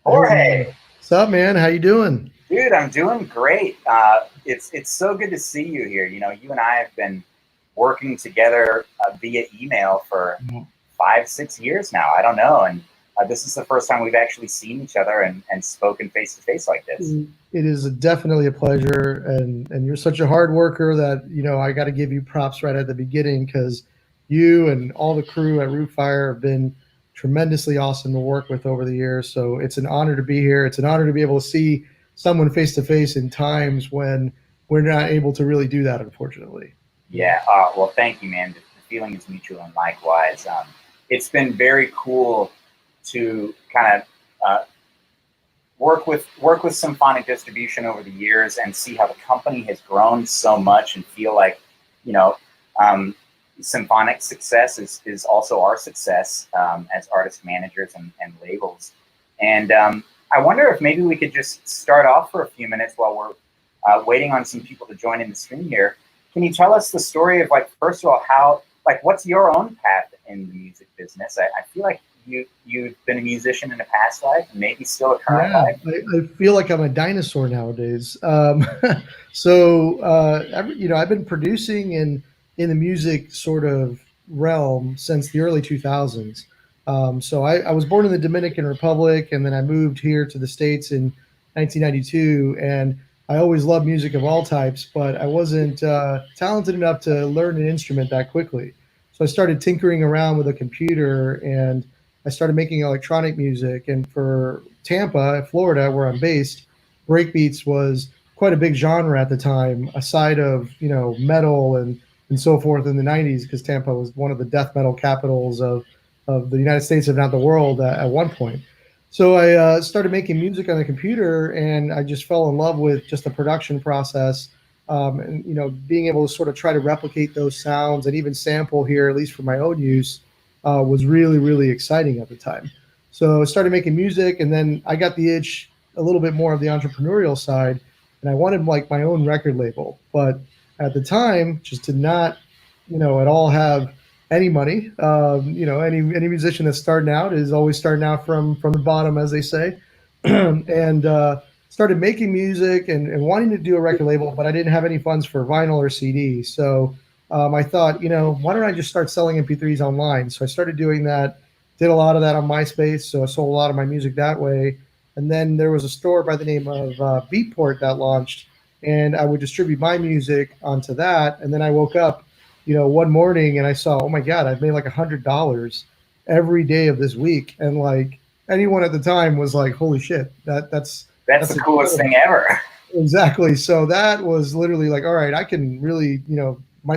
Jorge, What's up, man? How you doing? dude, I'm doing great. It's so good to see you here. You know, you and I have been working together via email for 5, 6 years now. I don't know, and this is the first time we've actually seen each other and spoken face to face like this. It is definitely a pleasure, and you're such a hard worker that I got to give you props right at the beginning because you and all the crew at Rootfire have been tremendously awesome to work with over the years. So it's an honor to be here. It's an honor to be able to see someone face to face in times when we're not able to really do that, unfortunately. Yeah. Well, thank you, man. The feeling is mutual, and likewise. It's been very cool to kind of work with Symphonic distribution over the years and see how the company has grown so much and feel like, you know, Symphonic success is also our success as artist managers and labels. And I wonder if maybe we could just start off for a few minutes while we're waiting on some people to join in the stream here. Can you tell us the story of, like, first of all, how, like, what's your own path in the music business? I feel like you've been a musician in a past life and maybe still a current life. I feel like I'm a dinosaur nowadays. I've been producing in the music sort of realm since the early 2000s. I was born in the Dominican Republic, and then I moved here to the States in 1992. And I always loved music of all types, but I wasn't talented enough to learn an instrument that quickly. So I started tinkering around with a computer, and I started making electronic music. And for Tampa, Florida, where I'm based, breakbeats was quite a big genre at the time, aside of metal and so forth in the 90s, because Tampa was one of the death metal capitals of the United States, if not the world, at one point. So I started making music on the computer, and I just fell in love with just the production process, and being able to sort of try to replicate those sounds and even sample here, at least for my own use, was really, really exciting at the time. So I started making music, and then I got the itch a little bit more of the entrepreneurial side, and I wanted like my own record label. But at the time, just did not, at all have any money. Any musician that's starting out is always starting out from the bottom, as they say, and started making music and wanting to do a record label, but I didn't have any funds for vinyl or CD. So I thought, why don't I just start selling MP3s online? So I started doing that, did a lot of that on MySpace. So I sold a lot of my music that way. And then there was a store by the name of Beatport that launched, and I would distribute my music onto that. And then I woke up, one morning and I saw, oh my God, I've made like $100 every day of this week. And like anyone at the time was like, holy shit, That's the coolest thing ever. Exactly. So that was literally like, all right, I can really,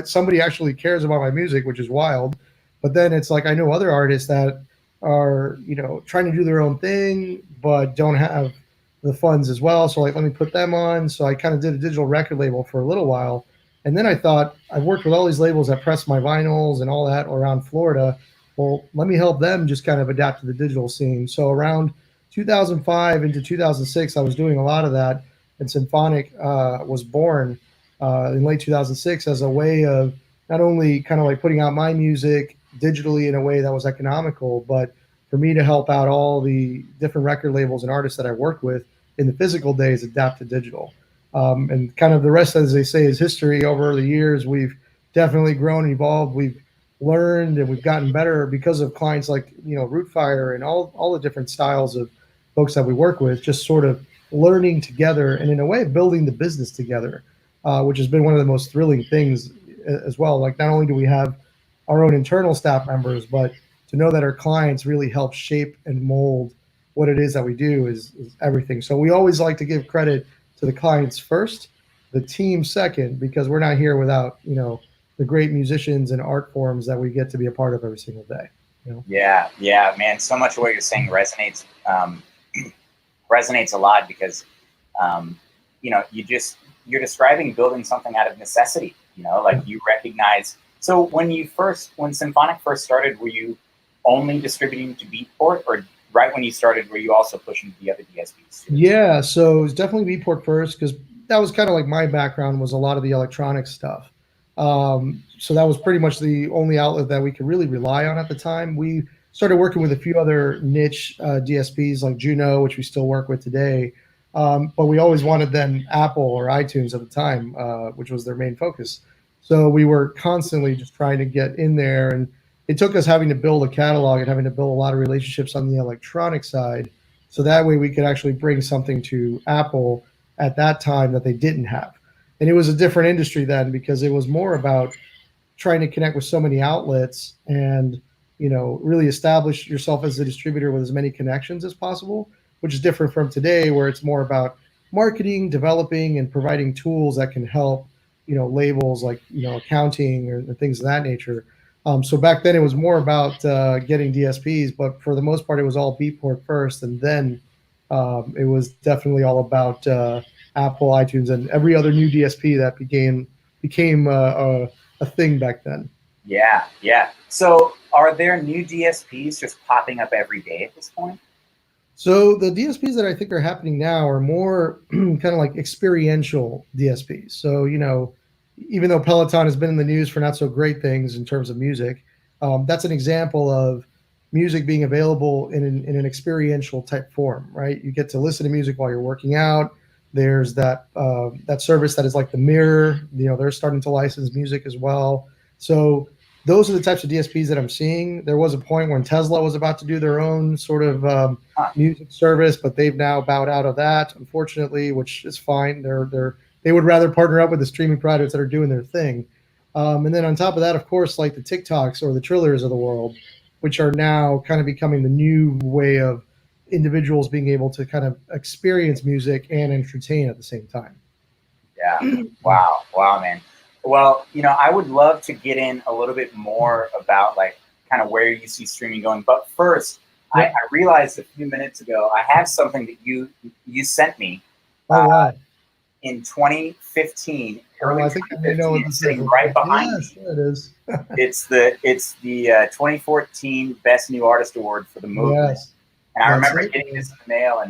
somebody actually cares about my music, which is wild. But then it's like I know other artists that are, trying to do their own thing, but don't have the funds as well. So like, let me put them on. So I kind of did a digital record label for a little while. And then I thought I've worked with all these labels that press my vinyls and all that around Florida. Well, let me help them just kind of adapt to the digital scene. So around 2005 into 2006, I was doing a lot of that, and Symphonic was born in late 2006 as a way of not only kind of like putting out my music digitally in a way that was economical, but for me to help out all the different record labels and artists that I worked with in the physical days adapt to digital. And kind of the rest, as they say, is history. Over the years, we've definitely grown and evolved. We've learned and we've gotten better because of clients like Rootfire and all the different styles of folks that we work with, just sort of learning together and in a way building the business together, which has been one of the most thrilling things as well. Like not only do we have our own internal staff members, but to know that our clients really help shape and mold what it is that we do is everything. So we always like to give credit to the clients first, the team second, because we're not here without the great musicians and art forms that we get to be a part of every single day. Yeah, man. So much of what you're saying resonates resonates a lot because you're describing building something out of necessity. Like you recognize. So when Symphonic first started, were you only distributing to Beatport, or right when you started, were you also pushing the other DSPs too? Yeah, so it was definitely Beatport first because that was kind of like my background was a lot of the electronic stuff. So that was pretty much the only outlet that we could really rely on at the time. We started working with a few other niche DSPs like Juno, which we still work with today. But we always wanted then Apple or iTunes at the time, which was their main focus. So we were constantly just trying to get in there, and it took us having to build a catalog and having to build a lot of relationships on the electronic side, so that way we could actually bring something to Apple at that time that they didn't have. And it was a different industry then because it was more about trying to connect with so many outlets and really establish yourself as a distributor with as many connections as possible, which is different from today where it's more about marketing, developing, and providing tools that can help labels like accounting or things of that nature. So back then it was more about getting DSPs, but for the most part it was all Beatport first, and then it was definitely all about Apple, iTunes, and every other new DSP that became a thing back then. Yeah, yeah. So are there new DSPs just popping up every day at this point? So the DSPs that I think are happening now are more kind of like experiential DSPs. So, even though Peloton has been in the news for not so great things in terms of music, that's an example of music being available in an experiential type form, right? You get to listen to music while you're working out. There's that service that is like the Mirror. They're starting to license music as well. So those are the types of DSPs that I'm seeing. There was a point when Tesla was about to do their own sort of music service, but they've now bowed out of that, unfortunately, which is fine. They would rather partner up with the streaming providers that are doing their thing. And then on top of that, of course, like the TikToks or the Trillers of the world, which are now kind of becoming the new way of individuals being able to kind of experience music and entertain at the same time. Yeah. Wow. Wow, man. Well, I would love to get in a little bit more about like kind of where you see streaming going. But first, I realized a few minutes ago, I have something that you sent me in 2015. Early I think I may know what this sitting right behind me. Yes, it is. it's the 2014 Best New Artist Award for the movement. Yes. And I remember getting this in the mail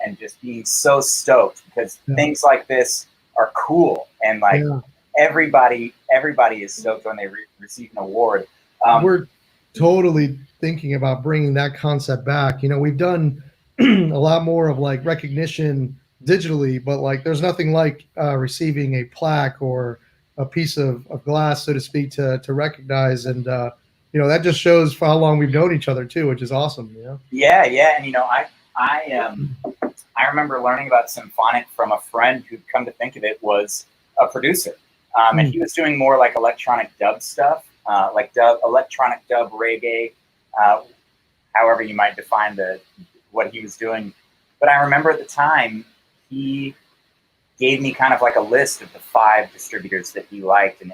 and just being so stoked because things like this are cool, and like everybody is stoked when they receive an award. We're totally thinking about bringing that concept back. We've done a lot more of like recognition digitally, but like there's nothing like receiving a plaque or a piece of glass, so to speak, to recognize. And that just shows for how long we've known each other too, which is awesome. Yeah, and I remember learning about Symphonic from a friend who, come to think of it, was a producer, and he was doing more like electronic dub stuff, electronic dub reggae, however you might define what he was doing. But I remember at the time he gave me kind of like a list of the 5 distributors that he liked, and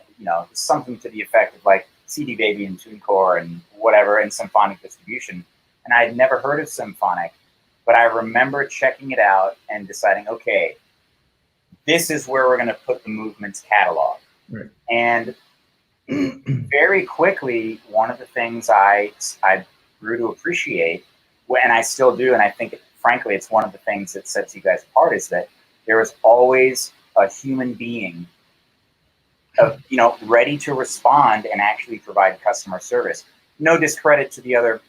something to the effect of like CD Baby and TuneCore and whatever, and Symphonic Distribution. And I had never heard of Symphonic, but I remember checking it out and deciding, okay, this is where we're going to put the movement's catalog. Right. And very quickly, one of the things I grew to appreciate, and I still do, and I think, frankly, it's one of the things that sets you guys apart, is that there is always a human being ready to respond and actually provide customer service. No discredit to the other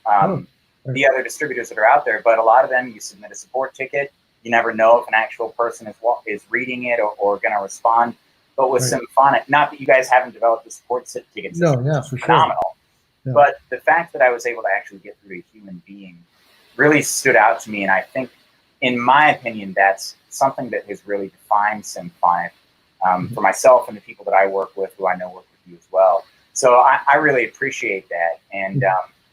distributors that are out there, but a lot of them, you submit a support ticket, you never know if an actual person is reading it or going to respond. But with Symphonic, not that you guys haven't developed the support tickets, it's phenomenal. Sure. But the fact that I was able to actually get through a human being really stood out to me, and I think, in my opinion, that's something that has really defined Symphonic for myself and the people that I work with, who I know work with you as well. So I really appreciate that, and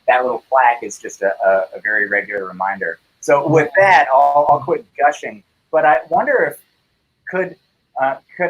that little plaque is just a very regular reminder. So with that, I'll quit gushing. But I wonder if could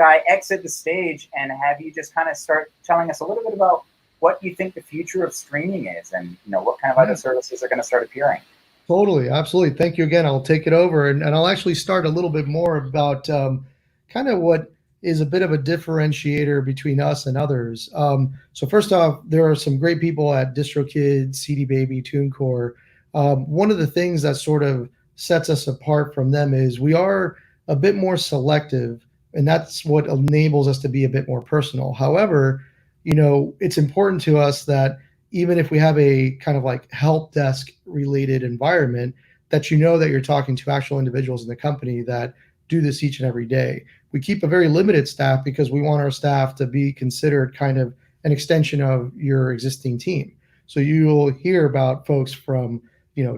I exit the stage and have you just kind of start telling us a little bit about what you think the future of streaming is, and what kind of other services are going to start appearing? Totally, absolutely. Thank you again. I'll take it over, and I'll actually start a little bit more about kind of what is a bit of a differentiator between us and others. So first off, there are some great people at DistroKid, CD Baby, TuneCore. One of the things that sort of sets us apart from them is we are a bit more selective, and that's what enables us to be a bit more personal. However, it's important to us that even if we have a kind of like help desk related environment, that you know that you're talking to actual individuals in the company that do this each and every day. We keep a very limited staff because we want our staff to be considered kind of an extension of your existing team. So you'll hear about folks from,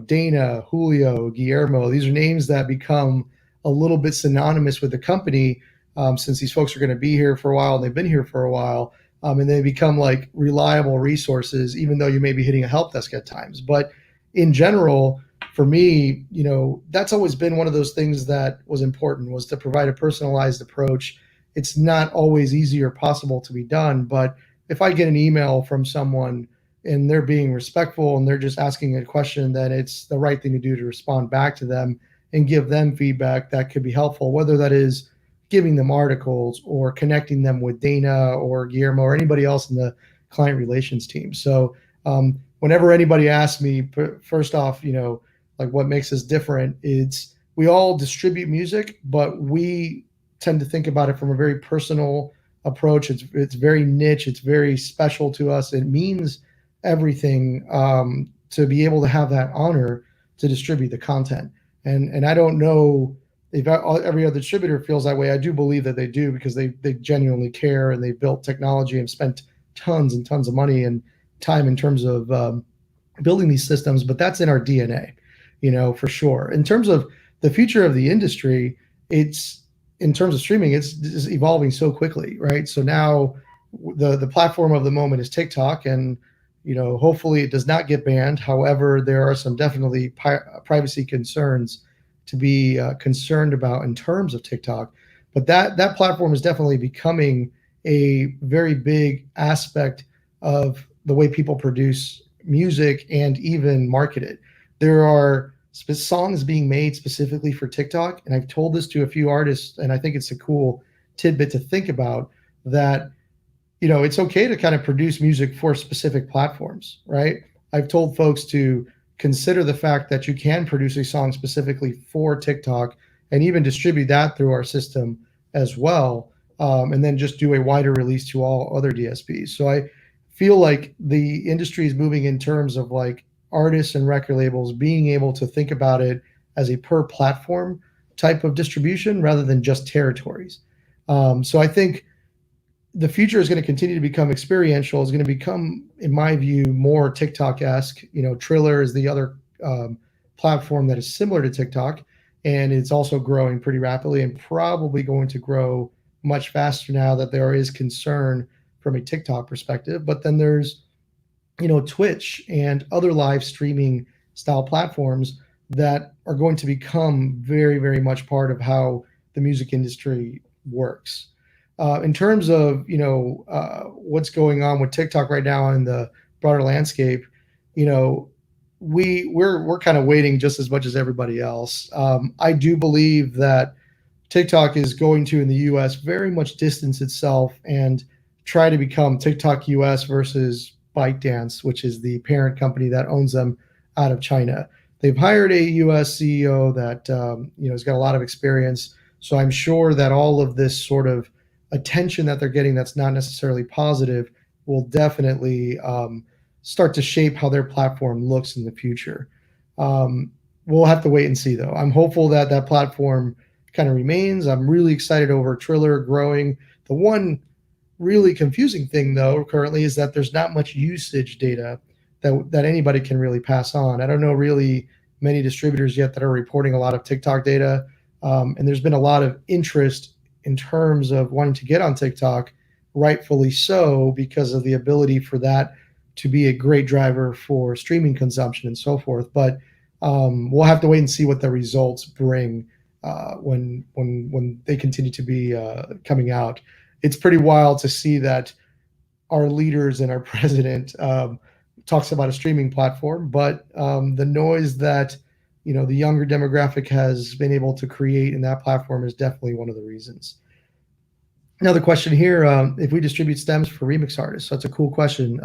Dana, Julio, Guillermo. These are names that become a little bit synonymous with the company, since these folks are going to be here for a while and they've been here for a while. And they become like reliable resources, even though you may be hitting a help desk at times. But in general, for me, that's always been one of those things that was important, was to provide a personalized approach. It's not always easy or possible to be done, but if I get an email from someone and they're being respectful and they're just asking a question, then it's the right thing to do to respond back to them and give them feedback that could be helpful, whether that is giving them articles or connecting them with Dana or Guillermo or anybody else in the client relations team. So whenever anybody asks me, first off, like what makes us different, it's we all distribute music, but we tend to think about it from a very personal approach. It's very niche. It's very special to us. It means everything to be able to have that honor to distribute the content. And I don't know if every other distributor feels that way. I do believe that they do, because they genuinely care and they've built technology and spent tons and tons of money and time in terms of building these systems. But that's in our DNA, for sure. In terms of the future of the industry, in terms of streaming, it's evolving so quickly, right? So now the platform of the moment is TikTok, and hopefully it does not get banned. However, there are some definitely privacy concerns to be concerned about in terms of TikTok. But that platform is definitely becoming a very big aspect of the way people produce music and even market it. There are songs being made specifically for TikTok, and I've told this to a few artists, and I think it's a cool tidbit to think about, that it's okay to kind of produce music for specific platforms, right? I've told folks to consider the fact that you can produce a song specifically for TikTok and even distribute that through our system as well, and then just do a wider release to all other DSPs. So I feel like the industry is moving in terms of like artists and record labels being able to think about it as a per platform type of distribution rather than just territories. So I think the future is going to continue to become experiential. Is going to become, in my view, more TikTok-esque. Triller is the other platform that is similar to TikTok, and it's also growing pretty rapidly and probably going to grow much faster now that there is concern from a TikTok perspective. But then there's, Twitch and other live streaming style platforms that are going to become very, very much part of how the music industry works. In terms of what's going on with TikTok right now in the broader landscape, we're kind of waiting just as much as everybody else. I do believe that TikTok is going to, in the U.S., very much distance itself and try to become TikTok US versus ByteDance, which is the parent company that owns them out of China. They've hired a U.S. CEO that has got a lot of experience. So I'm sure that all of this sort of attention that they're getting that's not necessarily positive will definitely start to shape how their platform looks in the future. We'll have to wait and see, though. I'm hopeful that that platform kind of remains. I'm really excited over Triller growing. The one really confusing thing, though, currently is that there's not much usage data that anybody can really pass on. I don't know really many distributors yet that are reporting a lot of TikTok data. And there's been a lot of interest in terms of wanting to get on TikTok, rightfully so, because of the ability for that to be a great driver for streaming consumption and so forth. But we'll have to wait and see what the results bring when they continue to be coming out. It's pretty wild to see that our leaders and our president talks about a streaming platform, but the noise that the younger demographic has been able to create in that platform is definitely one of the reasons. Another question here, if we distribute stems for remix artists, so that's a cool question.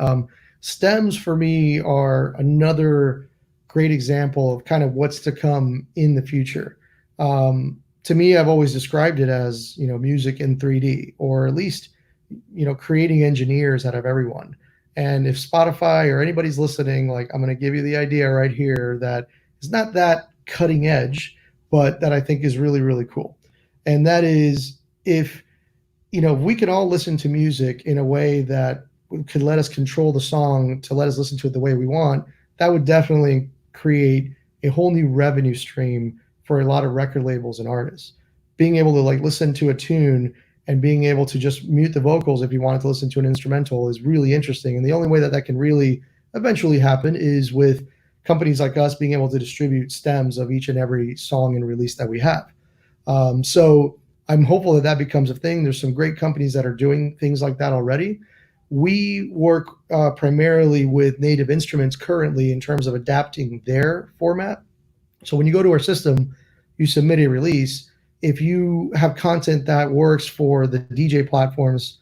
Stems for me are another great example of kind of what's to come in the future. To me, I've always described it as, music in 3D, or at least, creating engineers out of everyone. And if Spotify or anybody's listening, like, I'm going to give you the idea right here that is not that cutting edge, but that I think is really, really cool. And that is, if we can all listen to music in a way that could let us control the song to let us listen to it the way we want, that would definitely create a whole new revenue stream for a lot of record labels and artists. Being able to like listen to a tune and being able to just mute the vocals if you wanted to listen to an instrumental is really interesting. And the only way that that can really eventually happen is with companies like us being able to distribute stems of each and every song and release that we have. So I'm hopeful that that becomes a thing. There's some great companies that are doing things like that already. We work primarily with Native Instruments currently in terms of adapting their format. So when you go to our system, you submit a release. If you have content that works for the DJ platforms,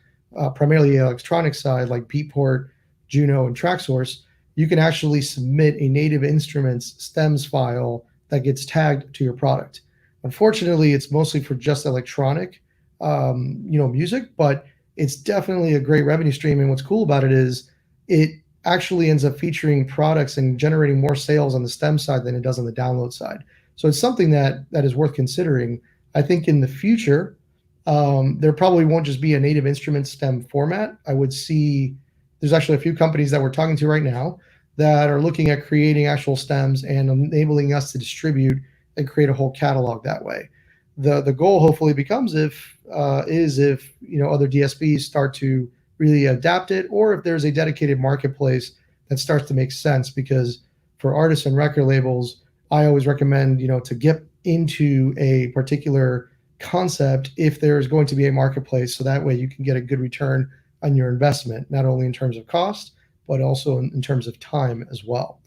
primarily the electronic side like Beatport, Juno, and TrackSource, you can actually submit a Native Instruments stems file that gets tagged to your product. Unfortunately, it's mostly for just electronic, music, but it's definitely a great revenue stream. And what's cool about it is it actually ends up featuring products and generating more sales on the stem side than it does on the download side. So it's something that is worth considering. I think in the future, there probably won't just be a Native Instruments stem format. I would see there's actually a few companies that we're talking to right now that are looking at creating actual stems and enabling us to distribute and create a whole catalog that way. The goal hopefully becomes if other DSPs start to really adapt it, or if there's a dedicated marketplace that starts to make sense. Because for artists and record labels, I always recommend to get into a particular concept if there's going to be a marketplace, so that way you can get a good return on your investment, not only in terms of cost but also in terms of time as well.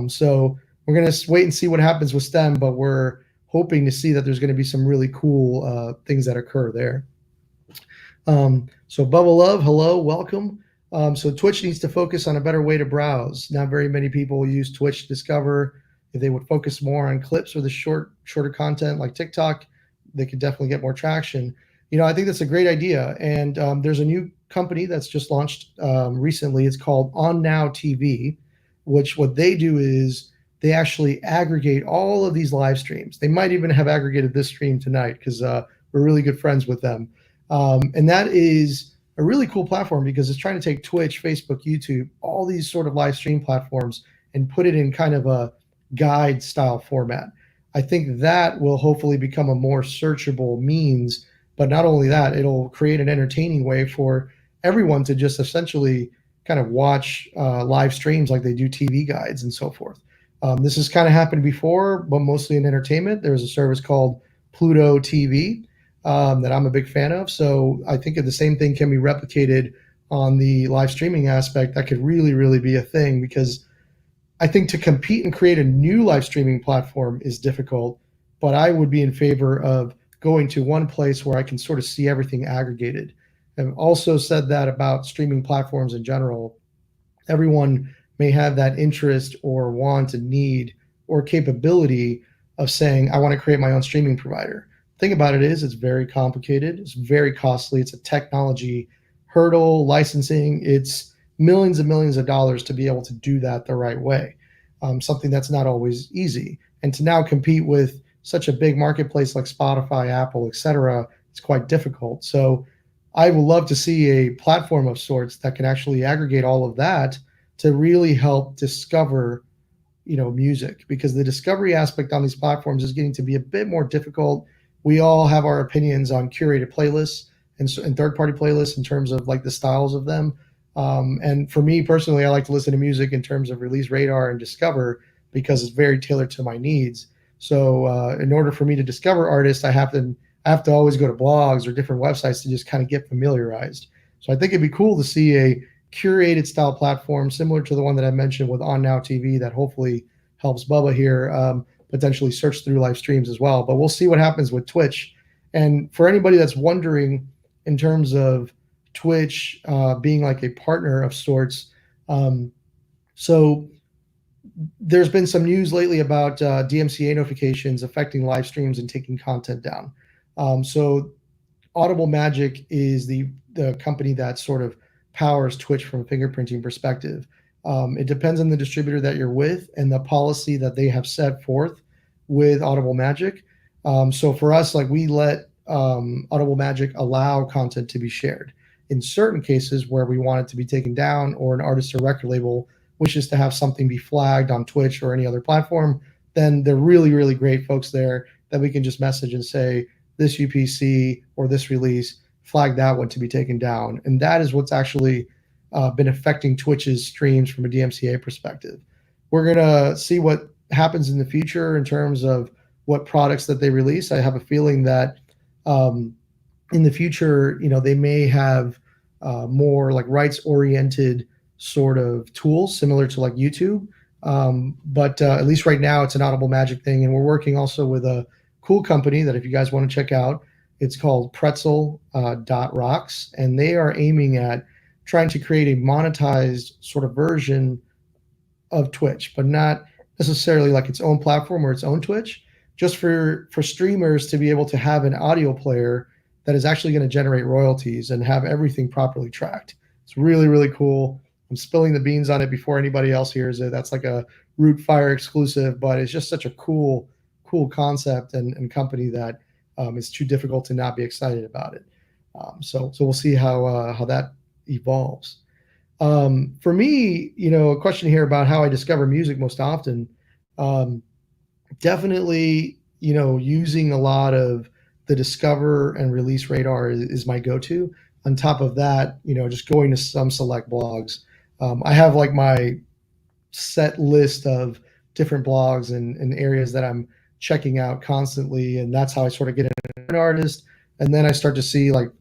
So we're going to wait and see what happens with STEM, but we're hoping to see that there's going to be some really cool things that occur there. So Bubba Love, hello, welcome. So Twitch needs to focus on a better way to browse. Not very many people use Twitch to discover. If they would focus more on clips or the shorter content like TikTok, they could definitely get more traction. I think that's a great idea. And there's a new company that's just launched recently. It's called On Now TV, which what they do is they actually aggregate all of these live streams. They might even have aggregated this stream tonight because we're really good friends with them. And that is a really cool platform because it's trying to take Twitch, Facebook, YouTube, all these sort of live stream platforms and put it in kind of a guide style format. I think that will hopefully become a more searchable means, but not only that, it'll create an entertaining way for everyone to just essentially kind of watch live streams like they do TV guides and so forth. This has kind of happened before, but mostly in entertainment. There's a service called Pluto TV that I'm a big fan of. So I think the same thing can be replicated on the live streaming aspect. That could really, really be a thing, because I think to compete and create a new live streaming platform is difficult, but I would be in favor of going to one place where I can sort of see everything aggregated. I've also said that about streaming platforms in general. Everyone may have that interest or want and need or capability of saying, I want to create my own streaming provider. The thing about it is it's very complicated. It's very costly. It's a technology hurdle, licensing. It's millions and millions of dollars to be able to do that the right way. Something that's not always easy. And to now compete with such a big marketplace like Spotify, Apple, etc., it's quite difficult. So I would love to see a platform of sorts that can actually aggregate all of that to really help discover, music, because the discovery aspect on these platforms is getting to be a bit more difficult. We all have our opinions on curated playlists and third-party playlists in terms of like the styles of them. And for me personally, I like to listen to music in terms of Release Radar and Discover because it's very tailored to my needs. So in order for me to discover artists, I have to always go to blogs or different websites to just kind of get familiarized. So I think it'd be cool to see a curated style platform similar to the one that I mentioned with On Now TV that hopefully helps Bubba here potentially search through live streams as well. But we'll see what happens with Twitch. And for anybody that's wondering in terms of Twitch being like a partner of sorts, so there's been some news lately about DMCA notifications affecting live streams and taking content down. So Audible Magic is the company that sort of powers Twitch from a fingerprinting perspective. It depends on the distributor that you're with and the policy that they have set forth with Audible Magic. So for us, like we let Audible Magic allow content to be shared. In certain cases where we want it to be taken down, or an artist or record label wishes to have something be flagged on Twitch or any other platform, then they're really, really great folks there that we can just message and say, this UPC or this release, flag that one to be taken down. And that is what's actually been affecting Twitch's streams from a DMCA perspective. We're going to see what happens in the future in terms of what products that they release. I have a feeling that in the future, they may have more like rights-oriented sort of tools similar to like YouTube. But at least right now, it's an Audible Magic thing. And we're working also with a cool company that if you guys want to check out, it's called Pretzel.rocks. And they are aiming at trying to create a monetized sort of version of Twitch, but not necessarily like its own platform or its own Twitch, just for streamers to be able to have an audio player that is actually going to generate royalties and have everything properly tracked. It's really, really cool. I'm spilling the beans on it before anybody else hears it. That's like a Rootfire exclusive, but it's just such a cool concept and company that it's too difficult to not be excited about it. So we'll see how that evolves. For me, a question here about how I discover music most often. Definitely, using a lot of the discover and release radar is my go-to. On top of that, just going to some select blogs. I have like my set list of different blogs and areas that I'm checking out constantly, and that's how I sort of get an artist. And then I start to see like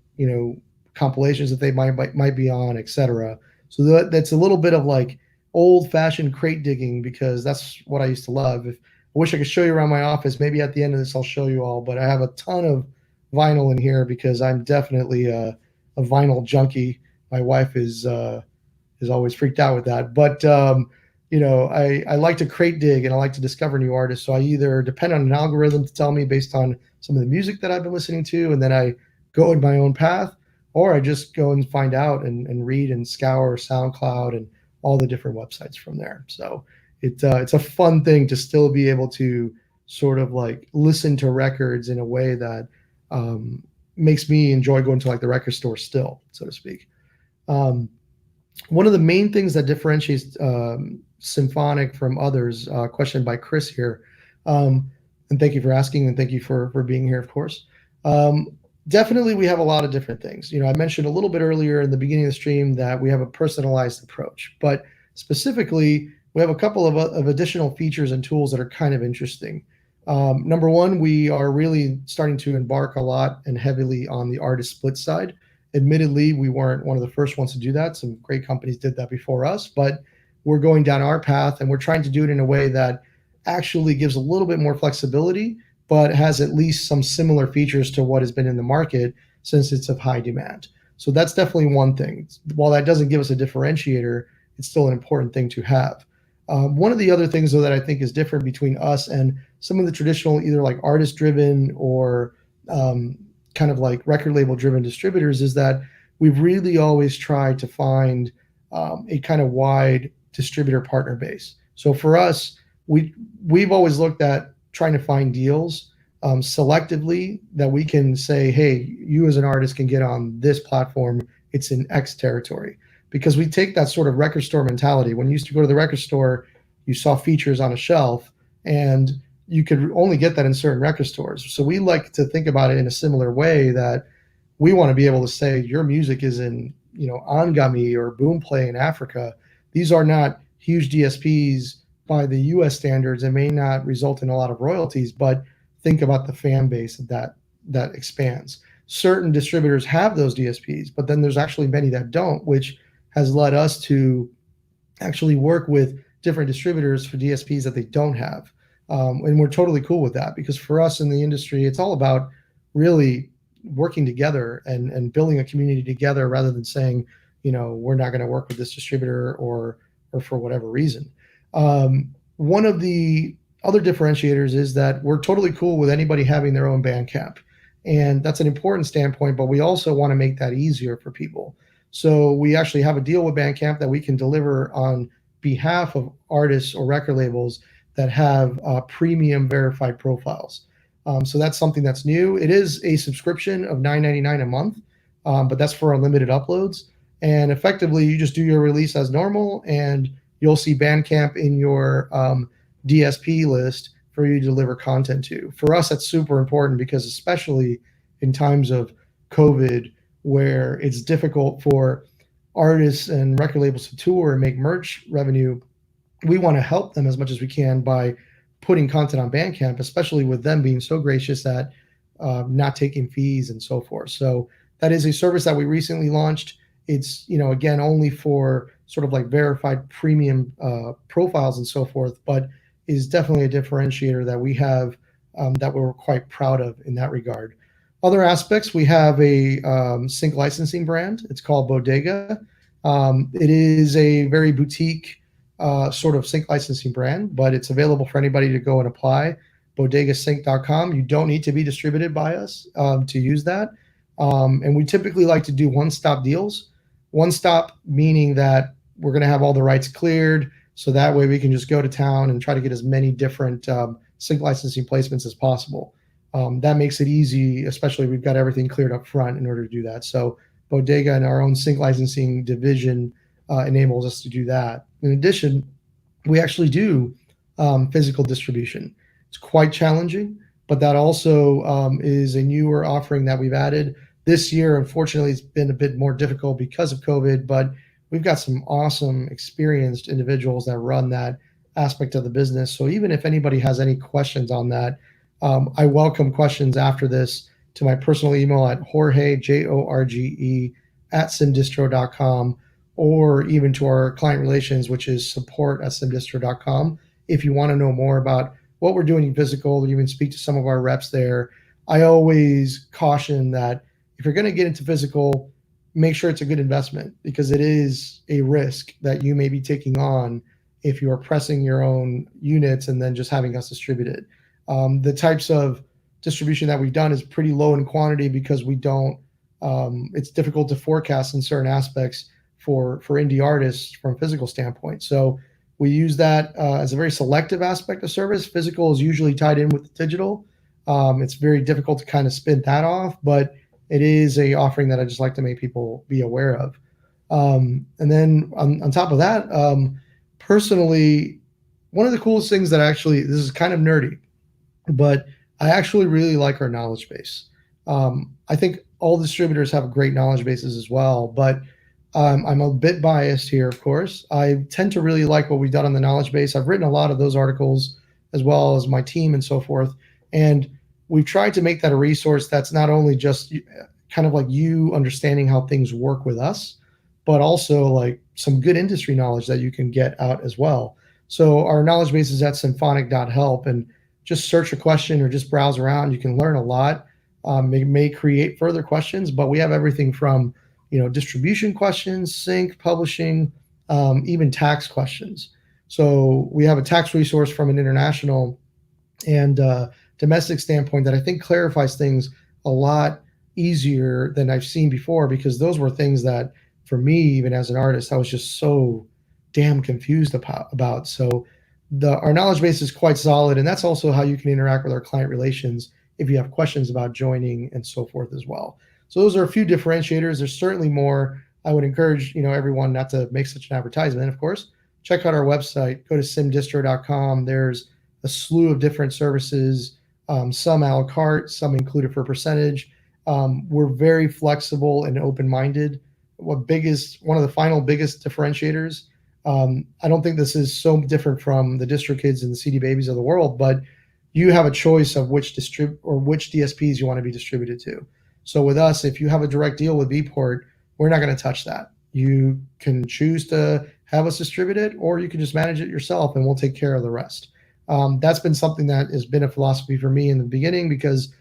compilations that they might be on, etc. So that's a little bit of like old-fashioned crate digging, because that's what I used to love. I wish I could show you around my office. Maybe at the end of this I'll show you all, but I have a ton of vinyl in here because I'm definitely a vinyl junkie. My wife is always freaked out with that, but I like to crate dig and I like to discover new artists. So I either depend on an algorithm to tell me based on some of the music that I've been listening to, and then I go in my own path, or I just go and find out and read and scour SoundCloud and all the different websites from there. So it's a fun thing to still be able to sort of like listen to records in a way that makes me enjoy going to like the record store still, so to speak. One of the main things that differentiates Symphonic from others, question by Chris here, and thank you for asking, and thank you for being here, of course. Definitely, we have a lot of different things. I mentioned a little bit earlier in the beginning of the stream that we have a personalized approach, but specifically, we have a couple of additional features and tools that are kind of interesting. Number one, we are really starting to embark a lot and heavily on the artist split side. Admittedly, we weren't one of the first ones to do that. Some great companies did that before us, but we're going down our path and we're trying to do it in a way that actually gives a little bit more flexibility, but has at least some similar features to what has been in the market since it's of high demand. So that's definitely one thing. While that doesn't give us a differentiator, it's still an important thing to have. One of the other things, though, that I think is different between us and some of the traditional either like artist-driven or kind of like record label-driven distributors is that we've really always tried to find a kind of wide distributor partner base. So for us, we've always looked at trying to find deals selectively that we can say, hey, you as an artist can get on this platform. It's in X territory. Because we take that sort of record store mentality. When you used to go to the record store, you saw features on a shelf, and you could only get that in certain record stores. So we like to think about it in a similar way, that we want to be able to say your music is in, Angami or Boomplay in Africa. These are not huge DSPs by the US standards and may not result in a lot of royalties, but think about the fan base that expands. Certain distributors have those DSPs, but then there's actually many that don't, which has led us to actually work with different distributors for DSPs that they don't have. And we're totally cool with that, because for us in the industry, it's all about really working together and building a community together, rather than saying, we're not going to work with this distributor or for whatever reason. One of the other differentiators is that we're totally cool with anybody having their own Bandcamp. And that's an important standpoint, but we also want to make that easier for people. So we actually have a deal with Bandcamp that we can deliver on behalf of artists or record labels that have premium verified profiles. So that's something that's new. It is a subscription of $9.99 a month, but that's for unlimited uploads. And effectively, you just do your release as normal, and you'll see Bandcamp in your DSP list for you to deliver content to. For us, that's super important because especially in times of COVID, where it's difficult for artists and record labels to tour and make merch revenue, we want to help them as much as we can by putting content on Bandcamp, especially with them being so gracious at not taking fees and so forth. So that is a service that we recently launched. It's, again, only for sort of like verified premium profiles and so forth, but is definitely a differentiator that we have that we're quite proud of in that regard. Other aspects, we have a sync licensing brand. It's called Bodega. It is a very boutique sort of sync licensing brand, but it's available for anybody to go and apply. Bodegasync.com. You don't need to be distributed by us to use that. And we typically like to do one-stop deals. One-stop meaning that we're going to have all the rights cleared, so that way we can just go to town and try to get as many different sync licensing placements as possible. That makes it easy, especially if we've got everything cleared up front in order to do that. So Bodega and our own sync licensing division enables us to do that. In addition, we actually do physical distribution. It's quite challenging, but that also is a newer offering that we've added this year. Unfortunately, it's been a bit more difficult because of COVID, but we've got some awesome, experienced individuals that run that aspect of the business. So even if anybody has any questions on that, I welcome questions after this to my personal email at Jorge, Jorge, @simdistro.com, or even to our client relations, which is support@simdistro.com. If you want to know more about what we're doing in physical, or even speak to some of our reps there, I always caution that if you're going to get into physical, make sure it's a good investment, because it is a risk that you may be taking on if you are pressing your own units and then just having us distribute it. The types of distribution that we've done is pretty low in quantity because we don't, it's difficult to forecast in certain aspects for indie artists from a physical standpoint. So we use that as a very selective aspect of service. Physical is usually tied in with the digital. It's very difficult to kind of spin that off, but it is a offering that I just like to make people be aware of. And then on top of that, personally, one of the coolest things that actually, this is kind of nerdy, but I actually really like our knowledge base. I think all distributors have great knowledge bases as well, but I'm a bit biased here, of course. I tend to really like what we've done on the knowledge base. I've written a lot of those articles as well as my team and so forth. And we've tried to make that a resource that's not only just kind of like you understanding how things work with us, but also like some good industry knowledge that you can get out as well. So our knowledge base is at symphonic.help, and just search a question or just browse around. You can learn a lot. It may create further questions, but we have everything from, distribution questions, sync, publishing, even tax questions. So we have a tax resource from an international and domestic standpoint that I think clarifies things a lot easier than I've seen before, because those were things that for me, even as an artist, I was just so damn confused about. So our knowledge base is quite solid, and that's also how you can interact with our client relations if you have questions about joining and so forth as well. So those are a few differentiators. There's certainly more. I would encourage everyone not to make such an advertisement, of course. Check out our website. Go to simdistro.com. There's a slew of different services, some a la carte, some included for percentage. We're very flexible and open-minded. One of the final biggest differentiators, I don't think this is so different from the DistroKids and the CD Babies of the world, but you have a choice of which DSPs you want to be distributed to. So with us, if you have a direct deal with Vport, we're not going to touch that. You can choose to have us distribute it, or you can just manage it yourself, and we'll take care of the rest. That's been something that has been a philosophy for me in the beginning, because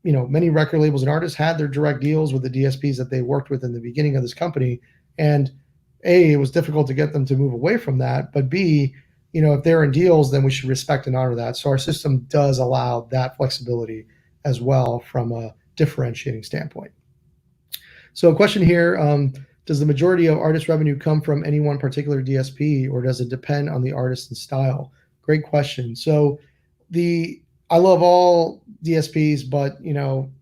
many record labels and artists had their direct deals with the DSPs that they worked with in the beginning of this company, and A, it was difficult to get them to move away from that, but B, if they're in deals, then we should respect and honor that. So our system does allow that flexibility as well from a differentiating standpoint. So a question here, does the majority of artist revenue come from any one particular DSP, or does it depend on the artist and style? Great question. So the I love all DSPs, but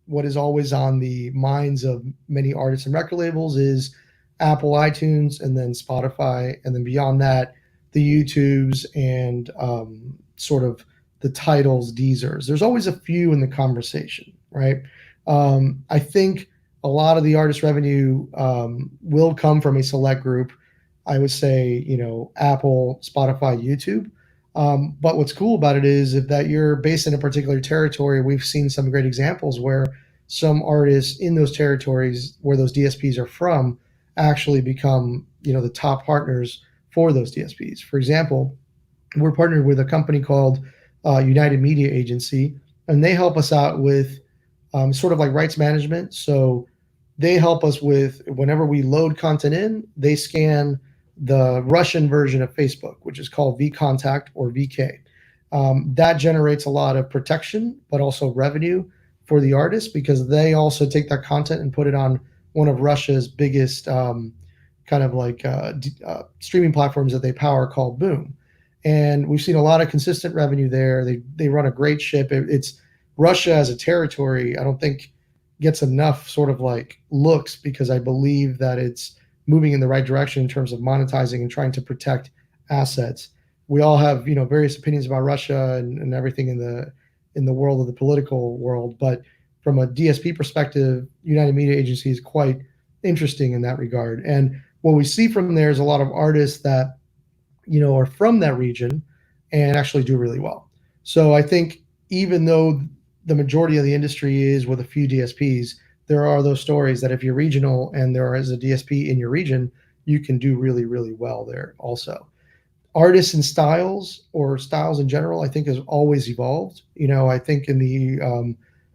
what is always on the minds of many artists and record labels is Apple iTunes, and then Spotify, and then beyond that, the YouTubes and sort of the titles, Deezers. There's always a few in the conversation, right? I think a lot of the artist revenue will come from a select group. I would say, Apple, Spotify, YouTube. But what's cool about it is if that you're based in a particular territory, we've seen some great examples where some artists in those territories where those DSPs are from actually become, the top partners for those DSPs. For example, we're partnered with a company called United Media Agency, and they help us out with sort of like rights management. So they help us with whenever we load content in, they scan the Russian version of Facebook, which is called vContact or VK. That generates a lot of protection, but also revenue for the artist, because they also take that content and put it on one of Russia's biggest streaming platforms that they power, called Boom. And we've seen a lot of consistent revenue there. They run a great ship. It's Russia as a territory, I don't think gets enough sort of like looks, because I believe that it's moving in the right direction in terms of monetizing and trying to protect assets. We all have, various opinions about Russia and everything in the world of the political world, but from a DSP perspective, United Media Agency is quite interesting in that regard. And what we see from there is a lot of artists that, are from that region and actually do really well. So I think even though the majority of the industry is with a few DSPs, there are those stories that if you're regional and there is a DSP in your region, you can do really, really well there also. Artists and styles, or styles in general, I think has always evolved. I think in the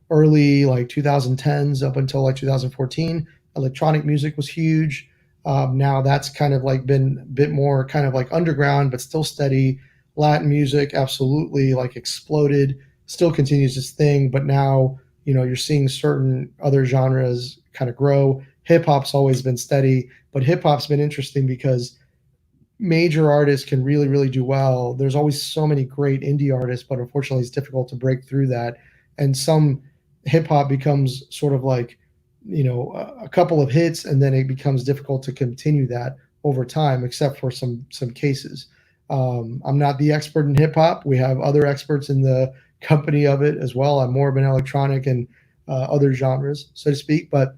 early 2010s up until 2014, electronic music was huge. Now that's kind of been a bit more kind of underground, but still steady. Latin music absolutely exploded, still continues its thing, but now you're seeing certain other genres kind of grow. Hip hop's always been steady, but hip hop's been interesting because major artists can really, really do well. There's always so many great indie artists, but unfortunately it's difficult to break through that. And some hip hop becomes sort of a couple of hits, and then it becomes difficult to continue that over time, except for some cases. I'm not the expert in hip hop. We have other experts in the company of it as well. I'm more of an electronic and other genres, so to speak. But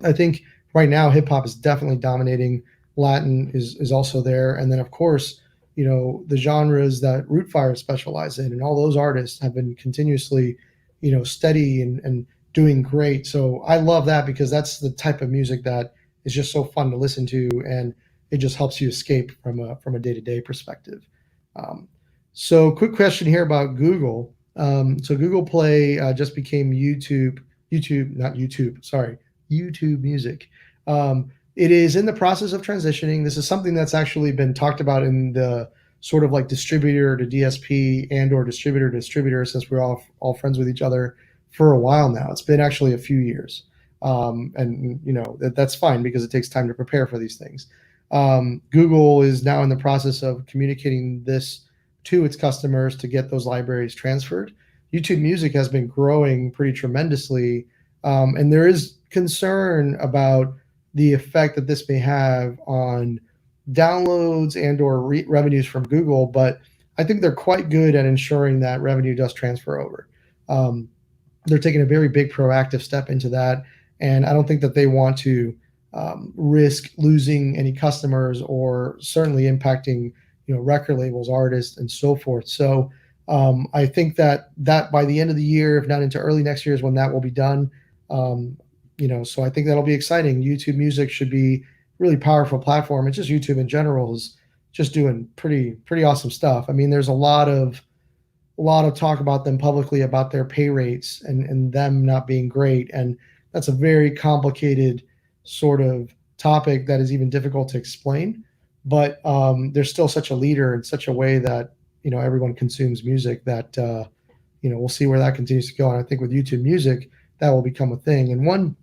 I think right now hip hop is definitely dominating. Latin is also there, and then of course, the genres that Rootfire specialize in, and all those artists have been continuously, steady and doing great. So I love that, because that's the type of music that is just so fun to listen to, and it just helps you escape from a day-to-day perspective. So quick question here about Google. So Google Play just became YouTube Music. It is in the process of transitioning. This is something that's actually been talked about in the sort of distributor to DSP and or distributor to distributor, since we're all friends with each other for a while now. It's been actually a few years. And that's fine, because it takes time to prepare for these things. Google is now in the process of communicating this to its customers to get those libraries transferred. YouTube Music has been growing pretty tremendously, and there is concern about the effect that this may have on downloads and or revenues from Google, but I think they're quite good at ensuring that revenue does transfer over. They're taking a very big proactive step into that, and I don't think that they want to risk losing any customers, or certainly impacting record labels, artists, and so forth. So I think that by the end of the year, if not into early next year, is when that will be done. So I think that'll be exciting. YouTube Music should be really powerful platform. It's just YouTube in general is just doing pretty awesome stuff. I mean, there's a lot of talk about them publicly, about their pay rates and them not being great, and that's a very complicated sort of topic that is even difficult to explain. But they're still such a leader in such a way that everyone consumes music, that we'll see where that continues to go. And I think with YouTube Music, that will become a thing. And one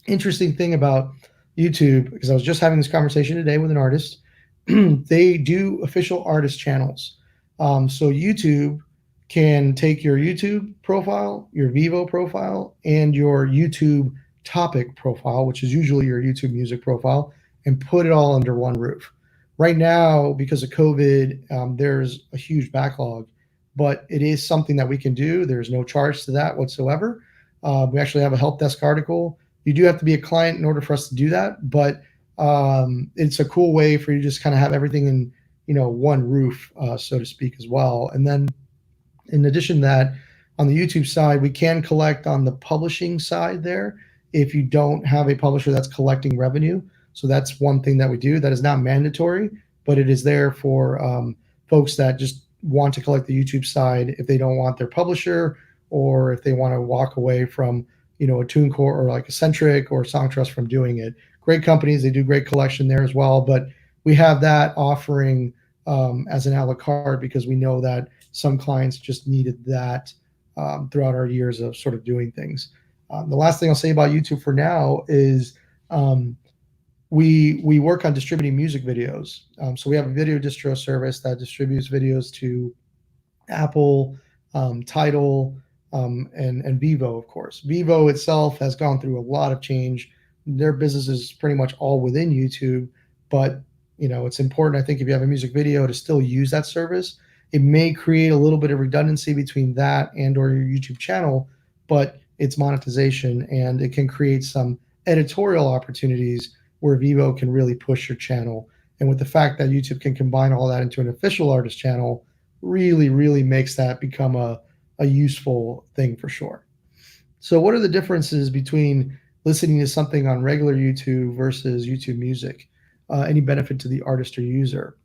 interesting thing about YouTube, because I was just having this conversation today with an artist. They do official artist channels. So YouTube can take your YouTube profile, your Vivo profile, and your YouTube topic profile, which is usually your YouTube music profile, and put it all under one roof. Right now, because of COVID, there's a huge backlog, but it is something that we can do. There's no charge to that whatsoever. We actually have a help desk article. You do have to be a client in order for us to do that, but it's a cool way for you to just kind of have everything in one roof, so to speak, as well. And then in addition to that, on the YouTube side, we can collect on the publishing side there if you don't have a publisher that's collecting revenue. So that's one thing that we do that is not mandatory, but it is there for folks that just want to collect the YouTube side if they don't want their publisher, or if they want to walk away from a TuneCore or like Eccentric or Songtrust from doing it. Great companies, they do great collection there as well, but we have that offering as an a la carte because we know that some clients just needed that throughout our years of sort of doing things. The last thing I'll say about YouTube for now is we work on distributing music videos. So we have a video distro service that distributes videos to Apple, Tidal, and Vivo, of course. Vivo itself has gone through a lot of change. Their business is pretty much all within YouTube, but it's important, I think, if you have a music video to still use that service. It may create a little bit of redundancy between that and or your YouTube channel, but it's monetization, and it can create some editorial opportunities where Vivo can really push your channel. And with the fact that YouTube can combine all that into an official artist channel, really, really makes that become a useful thing for sure. So what are the differences between listening to something on regular YouTube versus YouTube Music? Any benefit to the artist or user?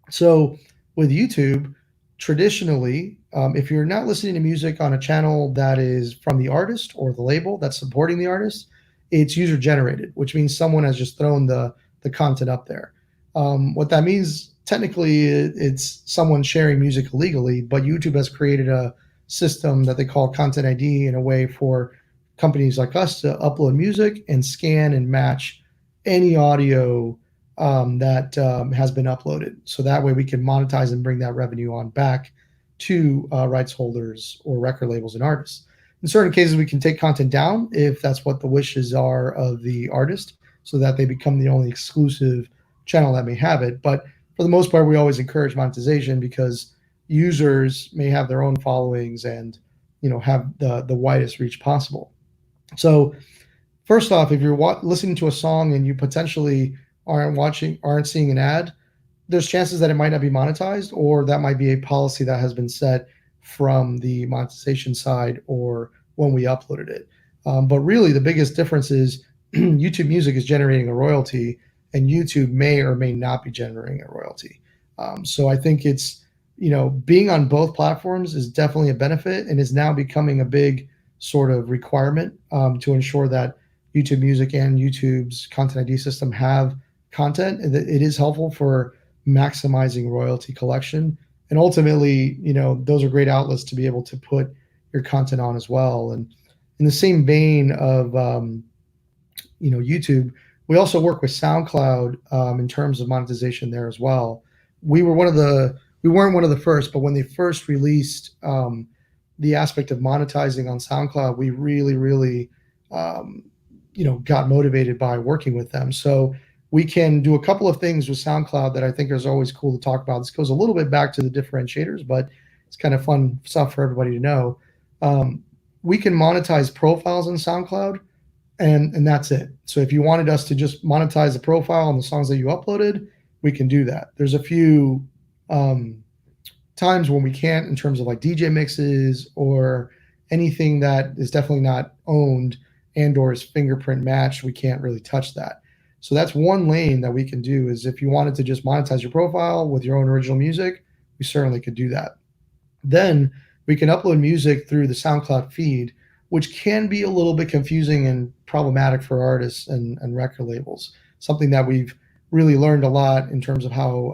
So with YouTube, traditionally, if you're not listening to music on a channel that is from the artist or the label that's supporting the artist, it's user generated, which means someone has just thrown the content up there. What that means, technically, it's someone sharing music illegally, but YouTube has created a system that they call Content ID in a way for companies like us to upload music and scan and match any audio that has been uploaded. So that way we can monetize and bring that revenue on back to rights holders or record labels and artists. In certain cases, we can take content down if that's what the wishes are of the artist, so that they become the only exclusive channel that may have it. But for the most part, we always encourage monetization because users may have their own followings and have the widest reach possible. So first off, if you're listening to a song and you potentially aren't seeing an ad, there's chances that it might not be monetized, or that might be a policy that has been set from the monetization side or when we uploaded it. But really the biggest difference is YouTube Music is generating a royalty, and YouTube may or may not be generating a royalty. So I think it's, being on both platforms is definitely a benefit, and is now becoming a big sort of requirement to ensure that YouTube Music and YouTube's Content ID system have content. It is helpful for maximizing royalty collection. And ultimately, those are great outlets to be able to put your content on as well. And in the same vein of, YouTube, we also work with SoundCloud in terms of monetization there as well. We weren't one of the first, but when they first released the aspect of monetizing on SoundCloud, we really, really, got motivated by working with them. So we can do a couple of things with SoundCloud that I think is always cool to talk about. This goes a little bit back to the differentiators, but it's kind of fun stuff for everybody to know. We can monetize profiles on SoundCloud, and that's it. So if you wanted us to just monetize the profile on the songs that you uploaded, we can do that. There's a few times when we can't, in terms of like DJ mixes or anything that is definitely not owned and or is fingerprint matched. We can't really touch that. So that's one lane that we can do, is if you wanted to just monetize your profile with your own original music, we certainly could do that. Then we can upload music through the SoundCloud feed, which can be a little bit confusing and problematic for artists and record labels. Something that we've really learned a lot in terms of how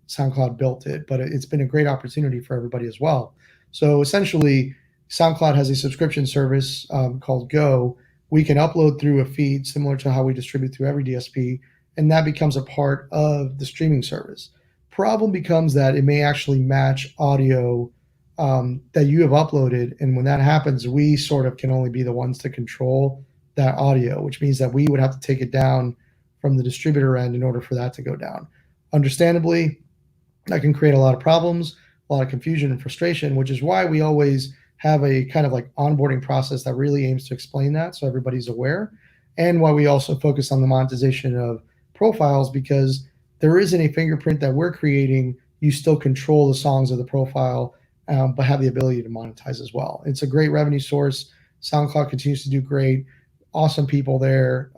SoundCloud built it, but it's been a great opportunity for everybody as well. So essentially, SoundCloud has a subscription service called Go, we can upload through a feed similar to how we distribute through every DSP, and that becomes a part of the streaming service. Problem becomes that it may actually match audio that you have uploaded, and when that happens, we sort of can only be the ones to control that audio, which means that we would have to take it down from the distributor end in order for that to go down. Understandably, that can create a lot of problems, a lot of confusion and frustration, which is why we always have a kind of like onboarding process that really aims to explain that so everybody's aware, and why we also focus on the monetization of profiles, because there isn't a fingerprint that we're creating. You still control the songs of the profile, but have the ability to monetize as well. It's a great revenue source. SoundCloud continues to do great. Awesome people there.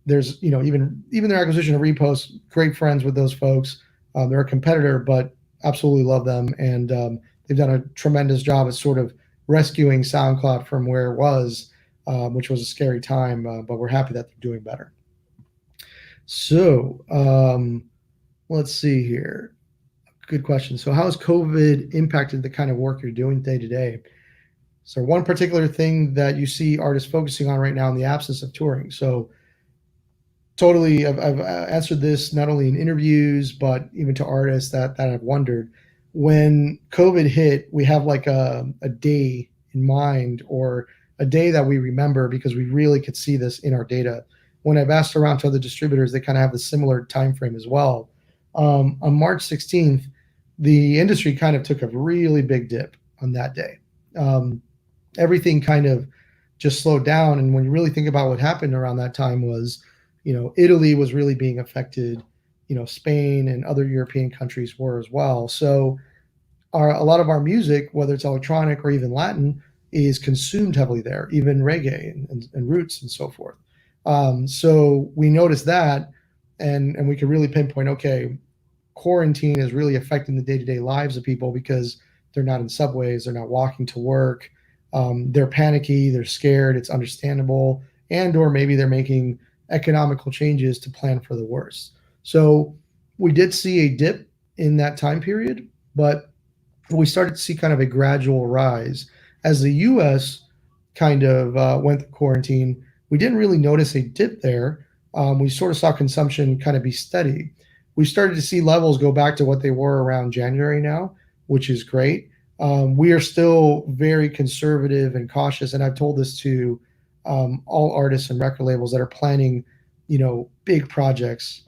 There's even their acquisition of Repost, great friends with those folks. They're a competitor, but absolutely love them, and they've done a tremendous job at sort of rescuing SoundCloud from where it was, which was a scary time. But we're happy that they're doing better. So let's see here. Good question. So how has COVID impacted the kind of work you're doing day to day? So one particular thing that you see artists focusing on right now in the absence of touring. So totally, I've answered this not only in interviews, but even to artists that have wondered. When COVID hit, we have like a day in mind, or a day that we remember, because we really could see this in our data. When I've asked around to other distributors, they kind of have the similar time frame as well. On March 16th, the industry kind of took a really big dip on that day. Everything kind of just slowed down. And when you really think about what happened around that time was, Italy was really being affected, Spain and other European countries were as well. So a lot of our music, whether it's electronic or even Latin, is consumed heavily there, even reggae and roots and so forth. So we noticed that, and we could really pinpoint, okay, quarantine is really affecting the day-to-day lives of people, because they're not in subways, they're not walking to work, they're panicky, they're scared, it's understandable, and or maybe they're making economical changes to plan for the worst. So we did see a dip in that time period, but we started to see kind of a gradual rise. As the US kind of went through quarantine, we didn't really notice a dip there. We sort of saw consumption kind of be steady. We started to see levels go back to what they were around January now, which is great. We are still very conservative and cautious, and I've told this to all artists and record labels that are planning, big projects.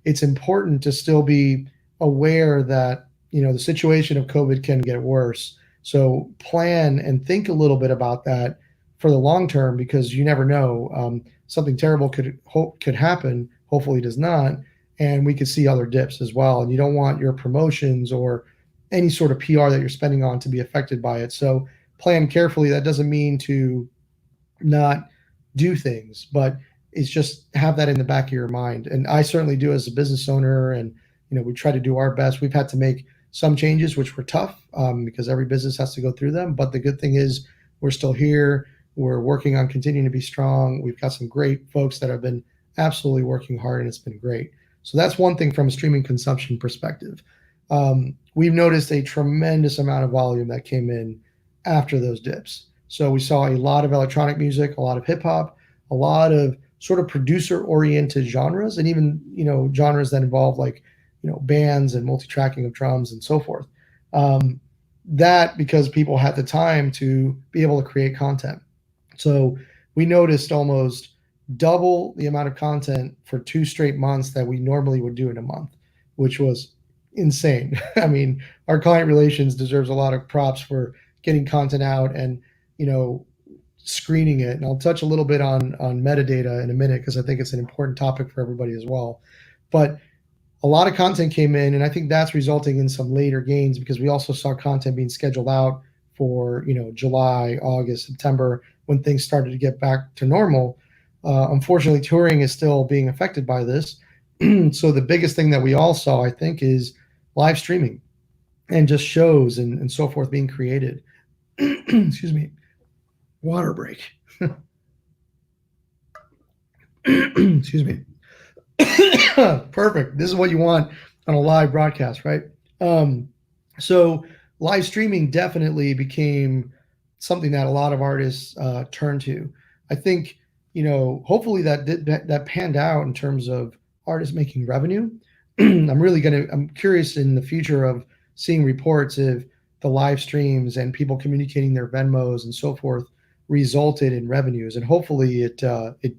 It's important to still be aware that the situation of COVID can get worse. So plan and think a little bit about that for the long term, because you never know. Something terrible could happen. Hopefully, it does not, and we could see other dips as well. And you don't want your promotions or any sort of PR that you're spending on to be affected by it. So plan carefully. That doesn't mean to not do things, but it's just have that in the back of your mind. And I certainly do as a business owner, and we try to do our best. We've had to make some changes which were tough, because every business has to go through them, but the good thing is we're still here. We're working on continuing to be strong. We've got some great folks that have been absolutely working hard, and it's been great. So that's one thing from a streaming consumption perspective. We've noticed a tremendous amount of volume that came in after those dips. So we saw a lot of electronic music, a lot of hip hop, a lot of sort of producer-oriented genres, and even genres that involve like bands and multi-tracking of drums and so forth. That because people had the time to be able to create content. So we noticed almost double the amount of content for 2 straight months that we normally would do in a month, which was insane. I mean, our client relations deserves a lot of props for getting content out and screening it. And I'll touch a little bit on metadata in a minute, because I think it's an important topic for everybody as well. But a lot of content came in, and I think that's resulting in some later gains, because we also saw content being scheduled out for July, August, September, when things started to get back to normal. Unfortunately, touring is still being affected by this. So the biggest thing that we all saw, I think, is live streaming and just shows and so forth being created. Excuse me. Water break. Excuse me. Perfect. This is what you want on a live broadcast, right? So live streaming definitely became something that a lot of artists turn to. I think, hopefully that panned out in terms of artists making revenue. I'm curious in the future of seeing reports if the live streams and people communicating their Venmos and so forth resulted in revenues, and hopefully it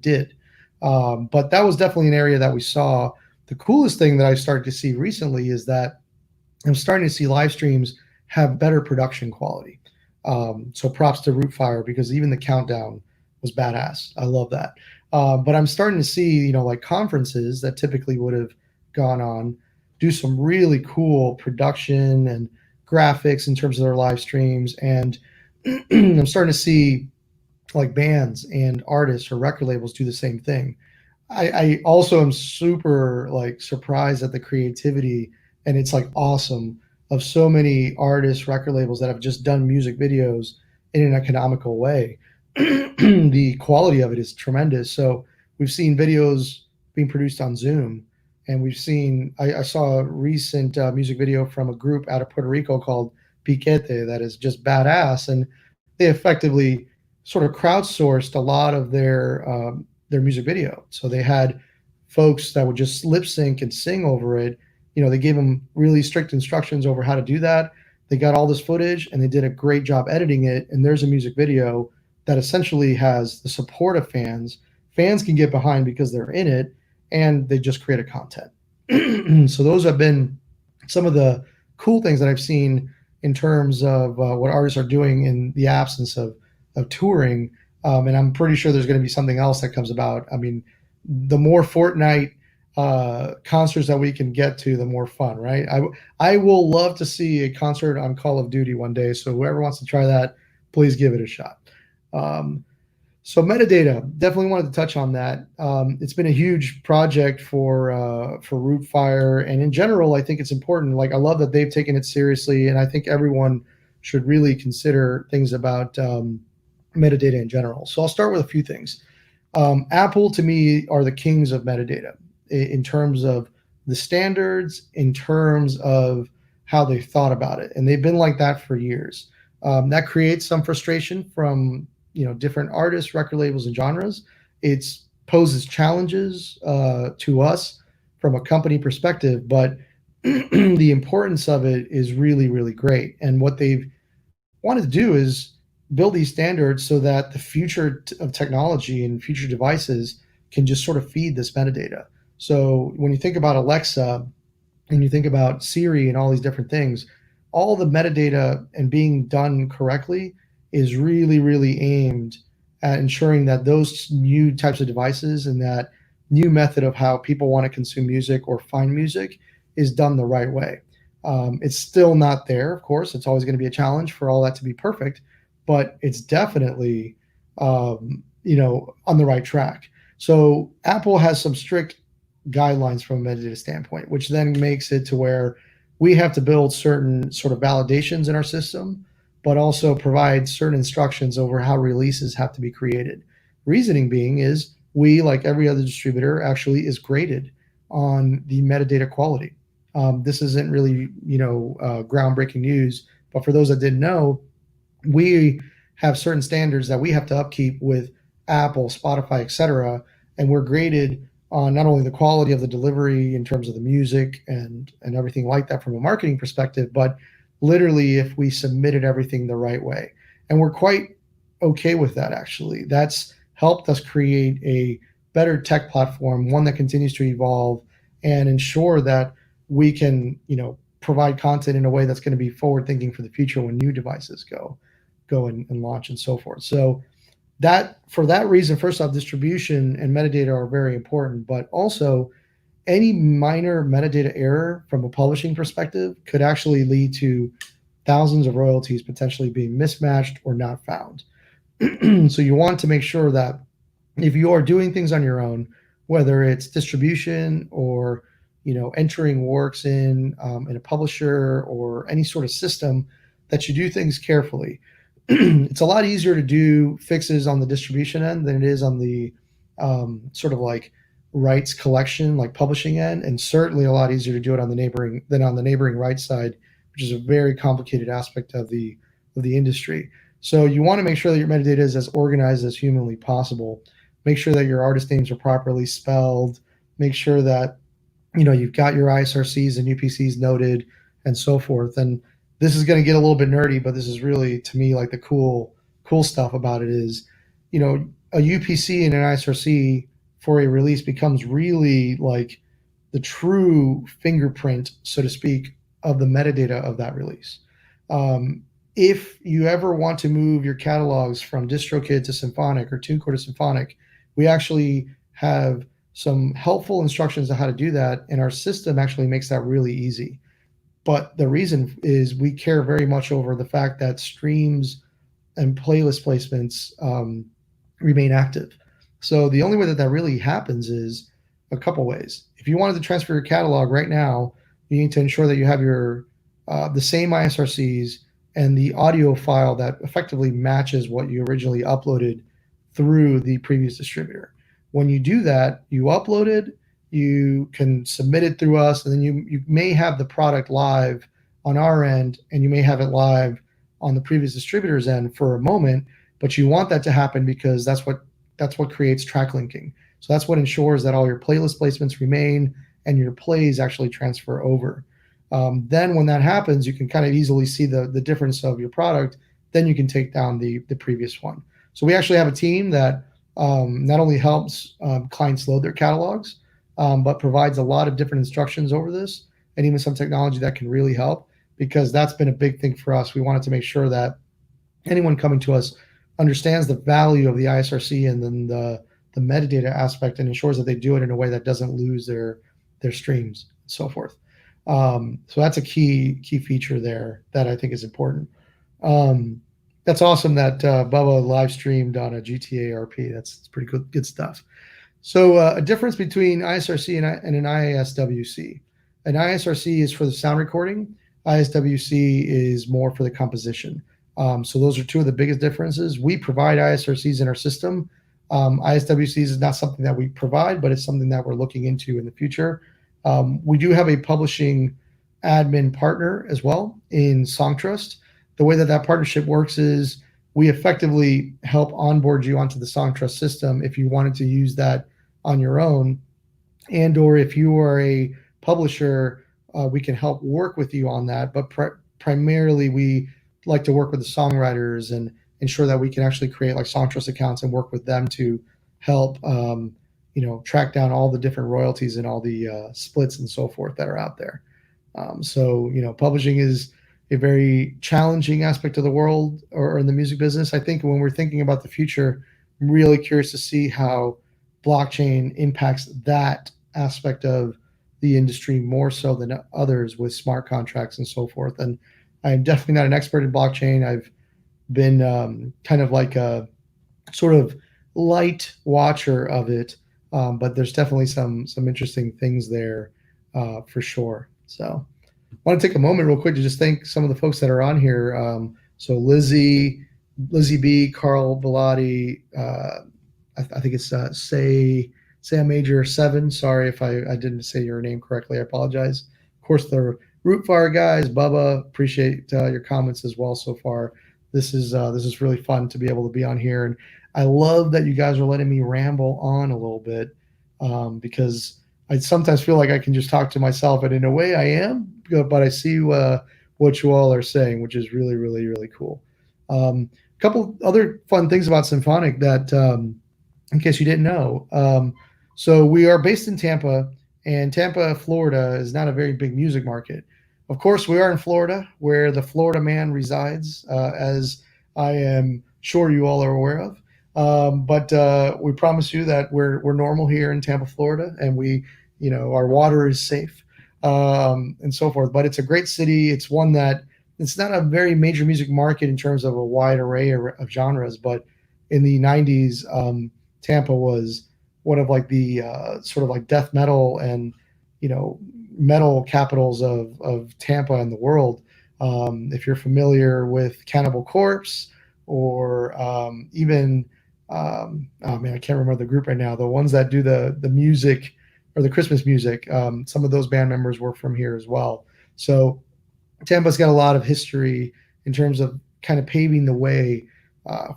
did. But that was definitely an area that we saw. The coolest thing that I started to see recently is that I'm starting to see live streams have better production quality. So props to Rootfire, because even the countdown was badass. I love that. But I'm starting to see, like conferences that typically would have gone on do some really cool production and graphics in terms of their live streams. And I'm starting to see like bands and artists or record labels do the same thing. I also am super like surprised at the creativity, and it's like awesome, of so many artists, record labels that have just done music videos in an economical way. The quality of it is tremendous. So we've seen videos being produced on Zoom, and I saw a recent music video from a group out of Puerto Rico called Piquete that is just badass, and they effectively sort of crowdsourced a lot of their music video. So they had folks that would just lip sync and sing over it. They gave them really strict instructions over how to do that. They got all this footage and they did a great job editing it. And there's a music video that essentially has the support of fans. Fans can get behind because they're in it, and they just created content. So those have been some of the cool things that I've seen in terms of what artists are doing in the absence of touring. And I'm pretty sure there's going to be something else that comes about. I mean, the more Fortnite concerts that we can get to, the more fun, right? I will love to see a concert on Call of Duty one day. So whoever wants to try that, please give it a shot. So metadata, definitely wanted to touch on that. It's been a huge project for Rootfire, and in general, I think it's important. Like, I love that they've taken it seriously, and I think everyone should really consider things about metadata in general. So I'll start with a few things. Apple, to me, are the kings of metadata in terms of the standards, in terms of how they've thought about it, and they've been like that for years. That creates some frustration from different artists, record labels, and genres. It poses challenges to us from a company perspective, but the importance of it is really, really great. And what they've wanted to do is build these standards so that the future of technology and future devices can just sort of feed this metadata. So when you think about Alexa and you think about Siri and all these different things, all the metadata and being done correctly is really, really aimed at ensuring that those new types of devices and that new method of how people want to consume music or find music is done the right way. It's still not there, of course. It's always going to be a challenge for all that to be perfect, but it's definitely, on the right track. So Apple has some strict guidelines from a metadata standpoint, which then makes it to where we have to build certain sort of validations in our system, but also provide certain instructions over how releases have to be created. Reasoning being is we, like every other distributor, actually is graded on the metadata quality. This isn't really, groundbreaking news, but for those that didn't know, we have certain standards that we have to upkeep with Apple, Spotify, etc., and we're graded on not only the quality of the delivery in terms of the music and everything like that from a marketing perspective, but literally if we submitted everything the right way. And we're quite okay with that, actually. That's helped us create a better tech platform, one that continues to evolve and ensure that we can, provide content in a way that's going to be forward thinking for the future when new devices go and launch and so forth. So for that reason, first off, distribution and metadata are very important, but also any minor metadata error from a publishing perspective could actually lead to thousands of royalties potentially being mismatched or not found. So you want to make sure that if you are doing things on your own, whether it's distribution or entering works in a publisher or any sort of system, that you do things carefully. It's a lot easier to do fixes on the distribution end than it is on the sort of like rights collection, like publishing end, and certainly a lot easier to do it on the neighboring rights side, which is a very complicated aspect of the industry. So you want to make sure that your metadata is as organized as humanly possible. Make sure that your artist names are properly spelled. Make sure that you've got your ISRCs and UPCs noted and so forth. And this is going to get a little bit nerdy, but this is really, to me, like the cool stuff about it is, a UPC and an ISRC for a release becomes really like the true fingerprint, so to speak, of the metadata of that release. If you ever want to move your catalogs from DistroKid to Symphonic or TuneCore to Symphonic, we actually have some helpful instructions on how to do that, and our system actually makes that really easy. But the reason is we care very much over the fact that streams and playlist placements remain active. So the only way that that really happens is a couple ways. If you wanted to transfer your catalog right now, you need to ensure that you have your the same ISRCs and the audio file that effectively matches what you originally uploaded through the previous distributor. When you do that, you upload it, you can submit it through us, and then you may have the product live on our end, and you may have it live on the previous distributor's end for a moment, but you want that to happen because that's what creates track linking. So that's what ensures that all your playlist placements remain and your plays actually transfer over. Then when that happens, you can kind of easily see the difference of your product. Then you can take down the previous one. So we actually have a team that not only helps clients load their catalogs, but provides a lot of different instructions over this, and even some technology that can really help, because that's been a big thing for us. We wanted to make sure that anyone coming to us understands the value of the ISRC and then the metadata aspect, and ensures that they do it in a way that doesn't lose their streams and so forth. So that's a key feature there that I think is important. That's awesome that Bubba live streamed on a GTA RP. That's pretty good stuff. So a difference between ISRC and an ISWC. An ISRC is for the sound recording. ISWC is more for the composition. So those are two of the biggest differences. We provide ISRCs in our system. ISWCs is not something that we provide, but it's something that we're looking into in the future. We do have a publishing admin partner as well in Songtrust. The way that that partnership works is we effectively help onboard you onto the Songtrust system if you wanted to use that on your own, and or if you are a publisher, we can help work with you on that. But primarily, we like to work with the songwriters and ensure that we can actually create like Songtrust accounts and work with them to help track down all the different royalties and all the splits and so forth that are out there. So publishing is a very challenging aspect of the world, or in the music business. I think when we're thinking about the future, I'm really curious to see how blockchain impacts that aspect of the industry more so than others with smart contracts and so forth. And I'm definitely not an expert in blockchain. I've been kind of like a sort of light watcher of it, but there's definitely some interesting things there for sure. So I want to take a moment real quick to just thank some of the folks that are on here. So Lizzie B, Carl Velati, I think it's Say a Major 7. Sorry if I didn't say your name correctly. I apologize. Of course, the Rootfire guys, Bubba, appreciate your comments as well so far. This is really fun to be able to be on here, and I love that you guys are letting me ramble on a little bit, because I sometimes feel like I can just talk to myself, and in a way I am, but I see what you all are saying, which is really, really, really cool. A couple other fun things about Symphonic that, in case you didn't know, so we are based in Tampa, and Tampa, Florida is not a very big music market. Of course, we are in Florida, where the Florida man resides, as I am sure you all are aware of. But we promise you that we're normal here in Tampa, Florida, and our water is safe, and so forth. But it's a great city. It's one that it's not a very major music market in terms of a wide array of genres. But in the 90s, Tampa was one of like the sort of like death metal and metal capitals of Tampa and the world. If you're familiar with Cannibal Corpse, or even oh man, I can't remember the group right now. The ones that do the music or the Christmas music. Some of those band members were from here as well. So Tampa's got a lot of history in terms of kind of paving the way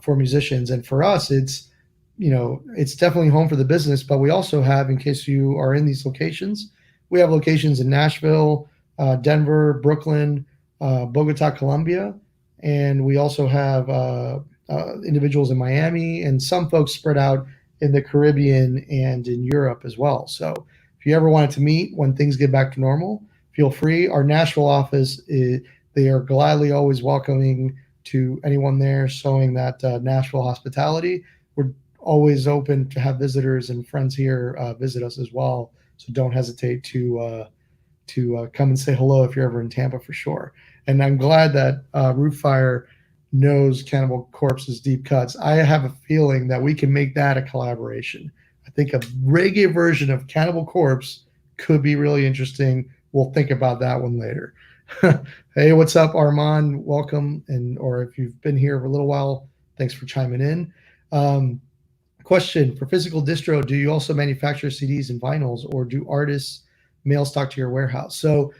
for musicians. And for us, it's definitely home for the business, but we also have, in case you are in these locations, we have locations in Nashville, Denver, Brooklyn, Bogota, Colombia, and we also have individuals in Miami and some folks spread out in the Caribbean and in Europe as well. So if you ever wanted to meet when things get back to normal, feel free. Our Nashville office, they are gladly always welcoming to anyone there, showing that Nashville hospitality. We're always open to have visitors and friends here visit us as well. So don't hesitate to come and say hello if you're ever in Tampa for sure. And I'm glad that Rootfire knows Cannibal Corpse's deep cuts. I have a feeling that we can make that a collaboration. I think a reggae version of Cannibal Corpse could be really interesting. We'll think about that one later. Hey, what's up, Armand? Welcome. Or if you've been here for a little while, thanks for chiming in. Question for physical distro: do you also manufacture CDs and vinyls, or do artists mail stock to your warehouse? So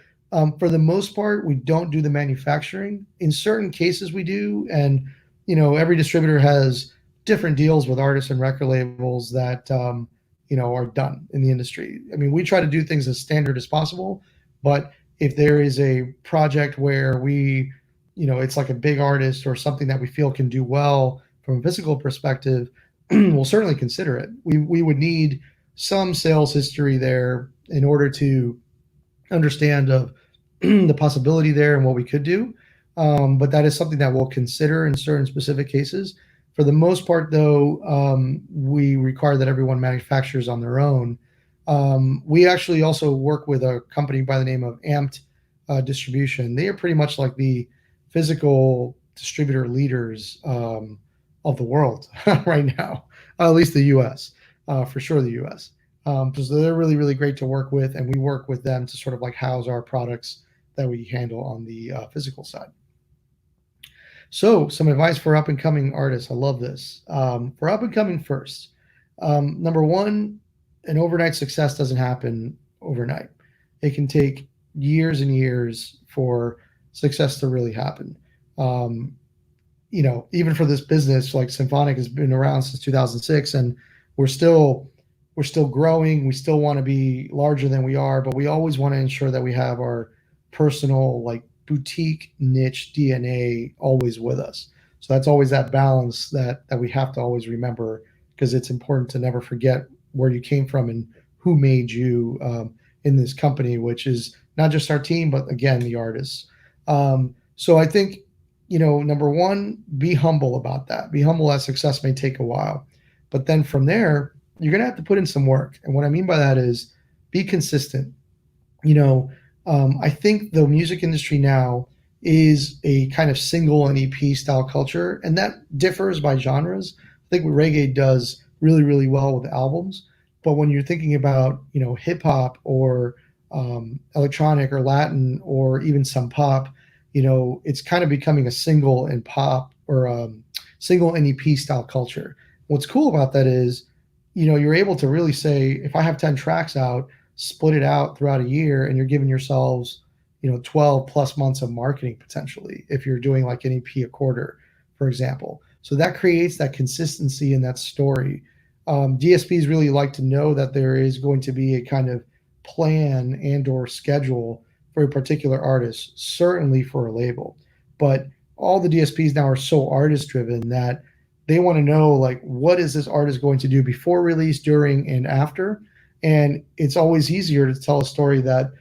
for the most part, we don't do the manufacturing. In certain cases, we do, and every distributor has different deals with artists and record labels that are done in the industry. I mean, we try to do things as standard as possible, but if there is a project where it's like a big artist or something that we feel can do well from a physical perspective, we'll certainly consider it. We would need some sales history there in order to understand of the possibility there and what we could do. But that is something that we'll consider in certain specific cases. For the most part, though, we require that everyone manufactures on their own. We actually also work with a company by the name of Amped Distribution. They are pretty much like the physical distributor leaders of the world right now, at least the U.S., for sure the U.S. So they're really, really great to work with, and we work with them to sort of like house our products that we handle on the physical side. So some advice for up-and-coming artists. I love this. For up-and-coming first, number one, an overnight success doesn't happen overnight. It can take years and years for success to really happen. Even for this business, like Symphonic has been around since 2006, and we're still growing. We still want to be larger than we are, but we always want to ensure that we have our personal, like, boutique niche DNA always with us. So that's always that balance that we have to always remember, because it's important to never forget where you came from and who made you in this company, which is not just our team, but again, the artists. So I think, number one, be humble about that. Be humble that success may take a while, but then from there, you're going to have to put in some work. And what I mean by that is be consistent. I think the music industry now is a kind of single and EP style culture, and that differs by genres. I think what reggae does really, really well with albums, but when you're thinking about, hip hop or electronic or Latin or even some pop, it's kind of becoming a single and pop or single and EP style culture. What's cool about that is, you're able to really say, if I have 10 tracks out, split it out throughout a year, and you're giving yourselves, 12 plus months of marketing potentially, if you're doing like an EP a quarter, for example. So that creates that consistency in that story. DSPs really like to know that there is going to be a kind of plan and or schedule for a particular artist, certainly for a label. But all the DSPs now are so artist driven that they want to know, like, what is this artist going to do before release, during, and after? And it's always easier to tell a story that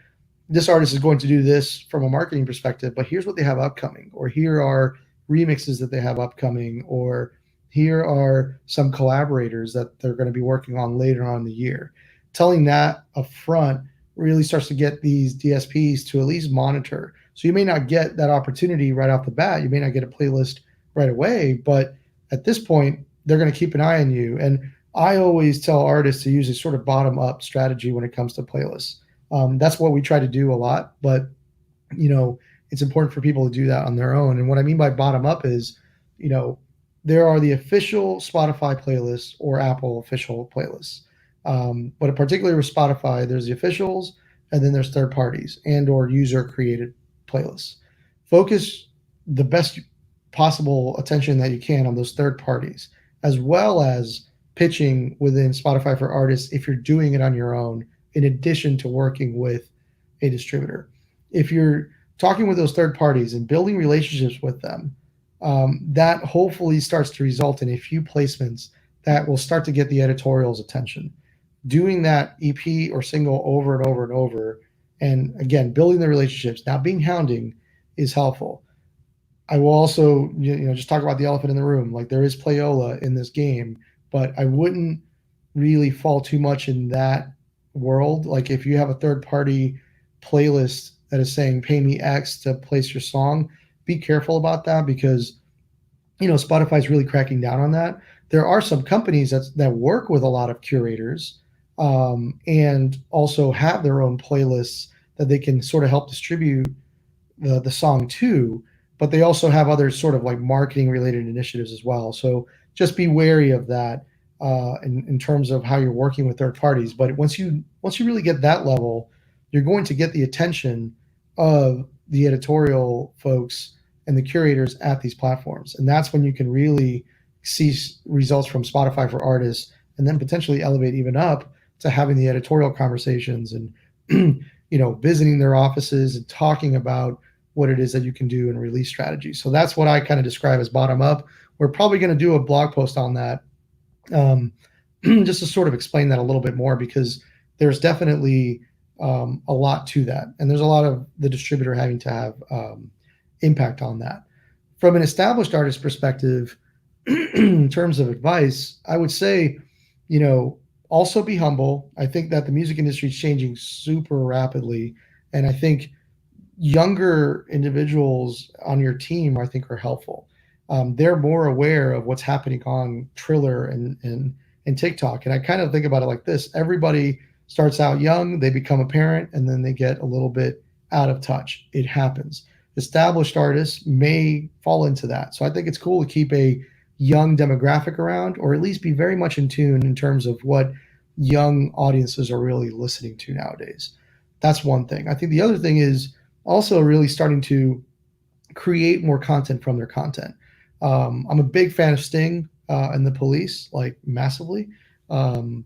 this artist is going to do this from a marketing perspective, but here's what they have upcoming, or here are remixes that they have upcoming, or here are some collaborators that they're going to be working on later on in the year. Telling that up front really starts to get these DSPs to at least monitor. So you may not get that opportunity right off the bat. You may not get a playlist right away, but at this point, they're going to keep an eye on you. And I always tell artists to use a sort of bottom-up strategy when it comes to playlists. That's what we try to do a lot, but it's important for people to do that on their own. And what I mean by bottom-up is, there are the official Spotify playlists or Apple official playlists. But particularly with Spotify, there's the officials, and then there's third parties and or user-created playlists. Focus the best possible attention that you can on those third parties, as well as pitching within Spotify for Artists if you're doing it on your own, in addition to working with a distributor. If you're talking with those third parties and building relationships with them, that hopefully starts to result in a few placements that will start to get the editorial's attention. Doing that EP or single over and over and over, and again, building the relationships, not being hounding, is helpful. I will also, just talk about the elephant in the room. Like, there is Playola in this game, but I wouldn't really fall too much in that world. Like, if you have a third party playlist that is saying pay me X to place your song, be careful about that, because Spotify's really cracking down on that. There are some companies that work with a lot of curators, and also have their own playlists that they can sort of help distribute the song to, but they also have other sort of like marketing related initiatives as well. So just be wary of that, in terms of how you're working with third parties. But once you really get that level, you're going to get the attention of the editorial folks and the curators at these platforms. And that's when you can really see results from Spotify for Artists, and then potentially elevate even up to having the editorial conversations and visiting their offices and talking about what it is that you can do in release strategy. So that's what I kind of describe as bottom up. We're probably going to do a blog post on that, just to sort of explain that a little bit more, because there's definitely a lot to that. And there's a lot of the distributor having to have impact on that. From an established artist perspective, in terms of advice, I would say, also be humble. I think that the music industry is changing super rapidly. And I think younger individuals on your team, I think, are helpful. They're more aware of what's happening on Triller and TikTok. And I kind of think about it like this. Everybody starts out young, they become a parent, and then they get a little bit out of touch. It happens. Established artists may fall into that. So I think it's cool to keep a young demographic around, or at least be very much in tune in terms of what young audiences are really listening to nowadays. That's one thing. I think the other thing is also really starting to create more content from their content. I'm a big fan of Sting and the Police, like massively. And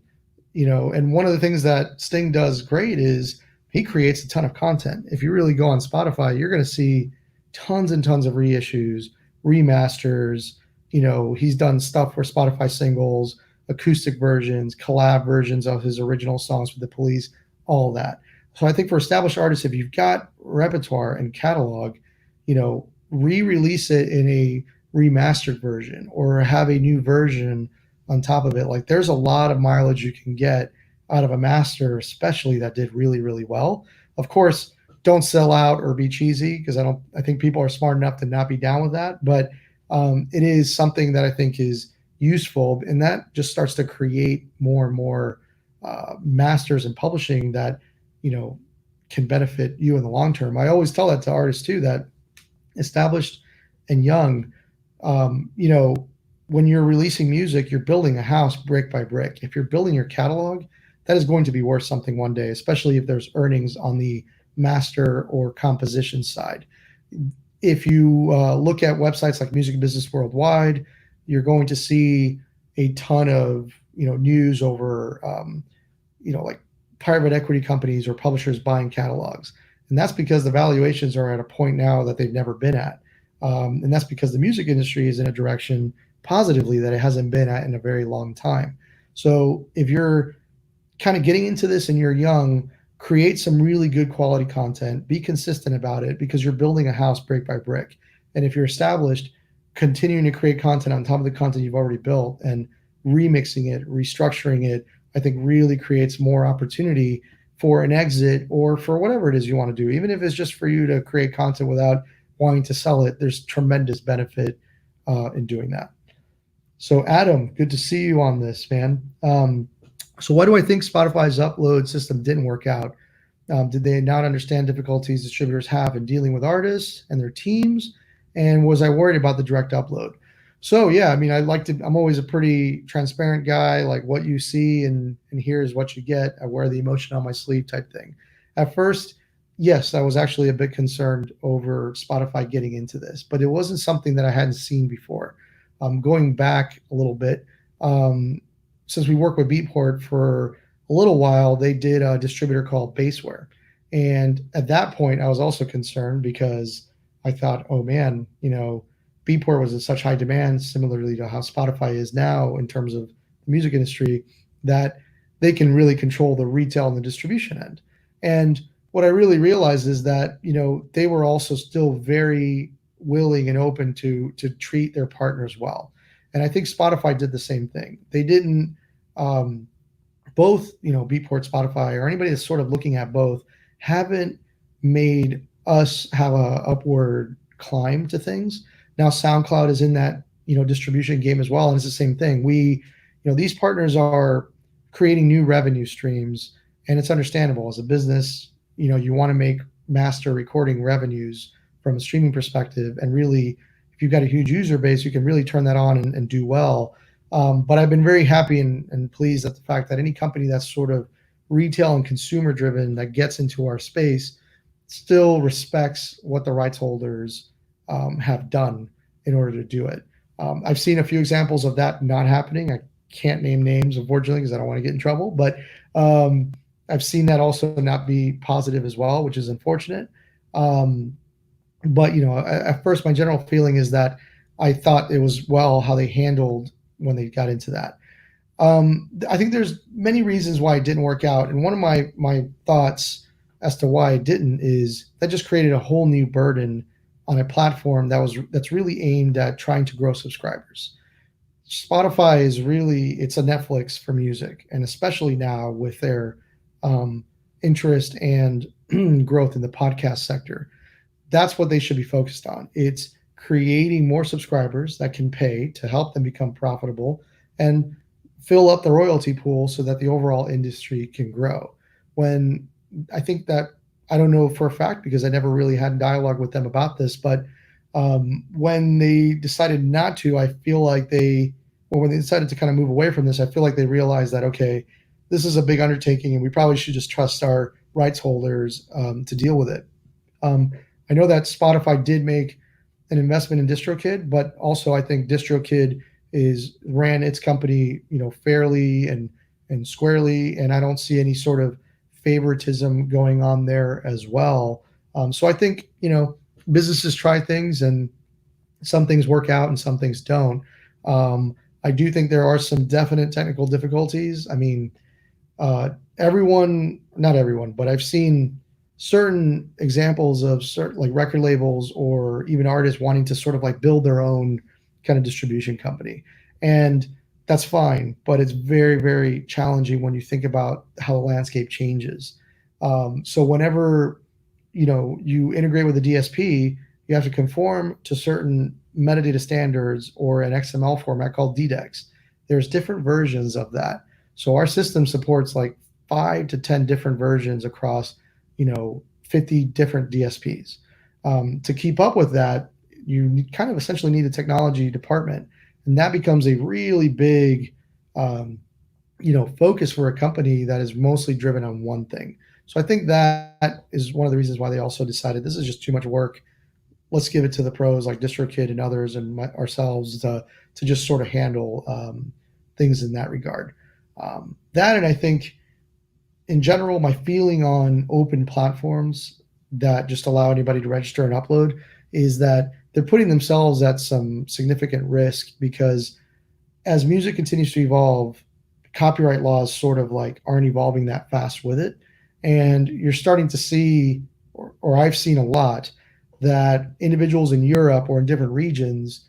one of the things that Sting does great is he creates a ton of content. If you really go on Spotify, you're going to see tons and tons of reissues, remasters. He's done stuff for Spotify singles, acoustic versions, collab versions of his original songs with the Police, all that. So I think for established artists, if you've got repertoire and catalog, re-release it in a remastered version, or have a new version on top of it. Like, there's a lot of mileage you can get out of a master, especially that did really, really well. Of course, don't sell out or be cheesy, because I think people are smart enough to not be down with that. But it is something that I think is useful, and that just starts to create more and more masters and publishing that can benefit you in the long term. I always tell that to artists too, that established and young, when you're releasing music, you're building a house brick by brick. If you're building your catalog, that is going to be worth something one day, especially if there's earnings on the master or composition side. If you look at websites like Music and Business Worldwide, you're going to see a ton of news over like private equity companies or publishers buying catalogs, and that's because the valuations are at a point now that they've never been at, and that's because the music industry is in a direction positively that it hasn't been at in a very long time. So if you're kind of getting into this and you're young, create some really good quality content, be consistent about it, because you're building a house brick by brick. And if you're established, continuing to create content on top of the content you've already built and remixing it, restructuring it, I think really creates more opportunity for an exit, or for whatever it is you want to do. Even if it's just for you to create content without wanting to sell it, there's tremendous benefit in doing that. So Adam, good to see you on this, man. So why do I think Spotify's upload system didn't work out? Did they not understand difficulties distributors have in dealing with artists and their teams? And was I worried about the direct upload? So yeah, I mean, I'm always a pretty transparent guy. Like, what you see and hear is what you get. I wear the emotion on my sleeve type thing. At first, yes, I was actually a bit concerned over Spotify getting into this, but it wasn't something that I hadn't seen before. Going back a little bit, um, since we worked with Beatport for a little while, they did a distributor called Baseware. And at that point, I was also concerned because I thought, oh man, Beatport was in such high demand, similarly to how Spotify is now in terms of the music industry, that they can really control the retail and the distribution end. And what I really realized is that they were also still very willing and open to treat their partners well, and I think Spotify did the same thing. They didn't um, both Beatport, Spotify, or anybody that's sort of looking at both haven't made us have a upward climb to things. Now SoundCloud is in that distribution game as well, and it's the same thing. These partners are creating new revenue streams, and it's understandable as a business. You want to make master recording revenues from a streaming perspective, and really, if you've got a huge user base, you can really turn that on and do well. But I've been very happy and pleased at the fact that any company that's sort of retail and consumer driven that gets into our space still respects what the rights holders have done in order to do it. I've seen a few examples of that not happening. I can't name names, unfortunately, because I don't want to get in trouble. But I've seen that also not be positive as well, which is unfortunate. But at first, my general feeling is that I thought it was well how they handled when they got into that. I think there's many reasons why it didn't work out, and one of my thoughts as to why it didn't is that just created a whole new burden on a platform that's really aimed at trying to grow subscribers. Spotify is really, it's a Netflix for music, and especially now with their interest and growth in the podcast sector, that's what they should be focused on. It's creating more subscribers that can pay to help them become profitable and fill up the royalty pool so that the overall industry can grow. When I think that, I don't know for a fact because I never really had dialogue with them about this, but when they decided not to, I feel like when they decided to kind of move away from this, I feel like they realized that, okay, this is a big undertaking and we probably should just trust our rights holders to deal with it. I know that Spotify did make an investment in DistroKid, but also I think DistroKid ran its company, fairly and squarely, and I don't see any sort of favoritism going on there as well. So I think businesses try things, and some things work out and some things don't. I do think there are some definite technical difficulties. I mean, not everyone, but I've seen certain examples of certain like record labels or even artists wanting to sort of like build their own kind of distribution company. And that's fine, but it's very, very challenging when you think about how the landscape changes. So whenever, you integrate with a DSP, you have to conform to certain metadata standards or an XML format called DDEX. There's different versions of that. So our system supports like 5 to 10 different versions across 50 different DSPs. To keep up with that, you kind of essentially need a technology department, and that becomes a really big, focus for a company that is mostly driven on one thing. So I think that is one of the reasons why they also decided this is just too much work. Let's give it to the pros like DistroKid and others and ourselves to just sort of handle things in that regard. That, and I think in general, my feeling on open platforms that just allow anybody to register and upload is that they're putting themselves at some significant risk, because as music continues to evolve, copyright laws sort of like aren't evolving that fast with it. And you're starting to see, or I've seen a lot, that individuals in Europe or in different regions,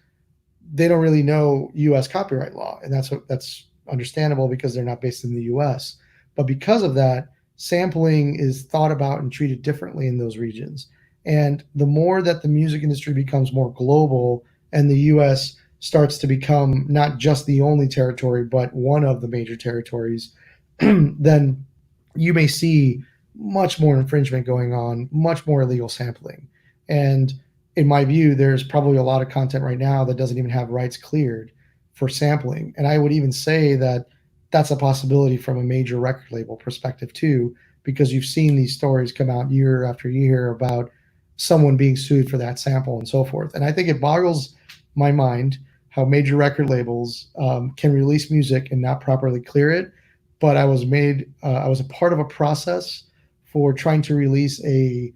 they don't really know US copyright law. And that's understandable because they're not based in the US. But because of that, sampling is thought about and treated differently in those regions. And the more that the music industry becomes more global and the US starts to become not just the only territory, but one of the major territories, then you may see much more infringement going on, much more illegal sampling. And in my view, there's probably a lot of content right now that doesn't even have rights cleared for sampling. And I would even say that that's a possibility from a major record label perspective too, because you've seen these stories come out year after year about someone being sued for that sample and so forth. And I think it boggles my mind how major record labels can release music and not properly clear it. But I was a part of a process for trying to release a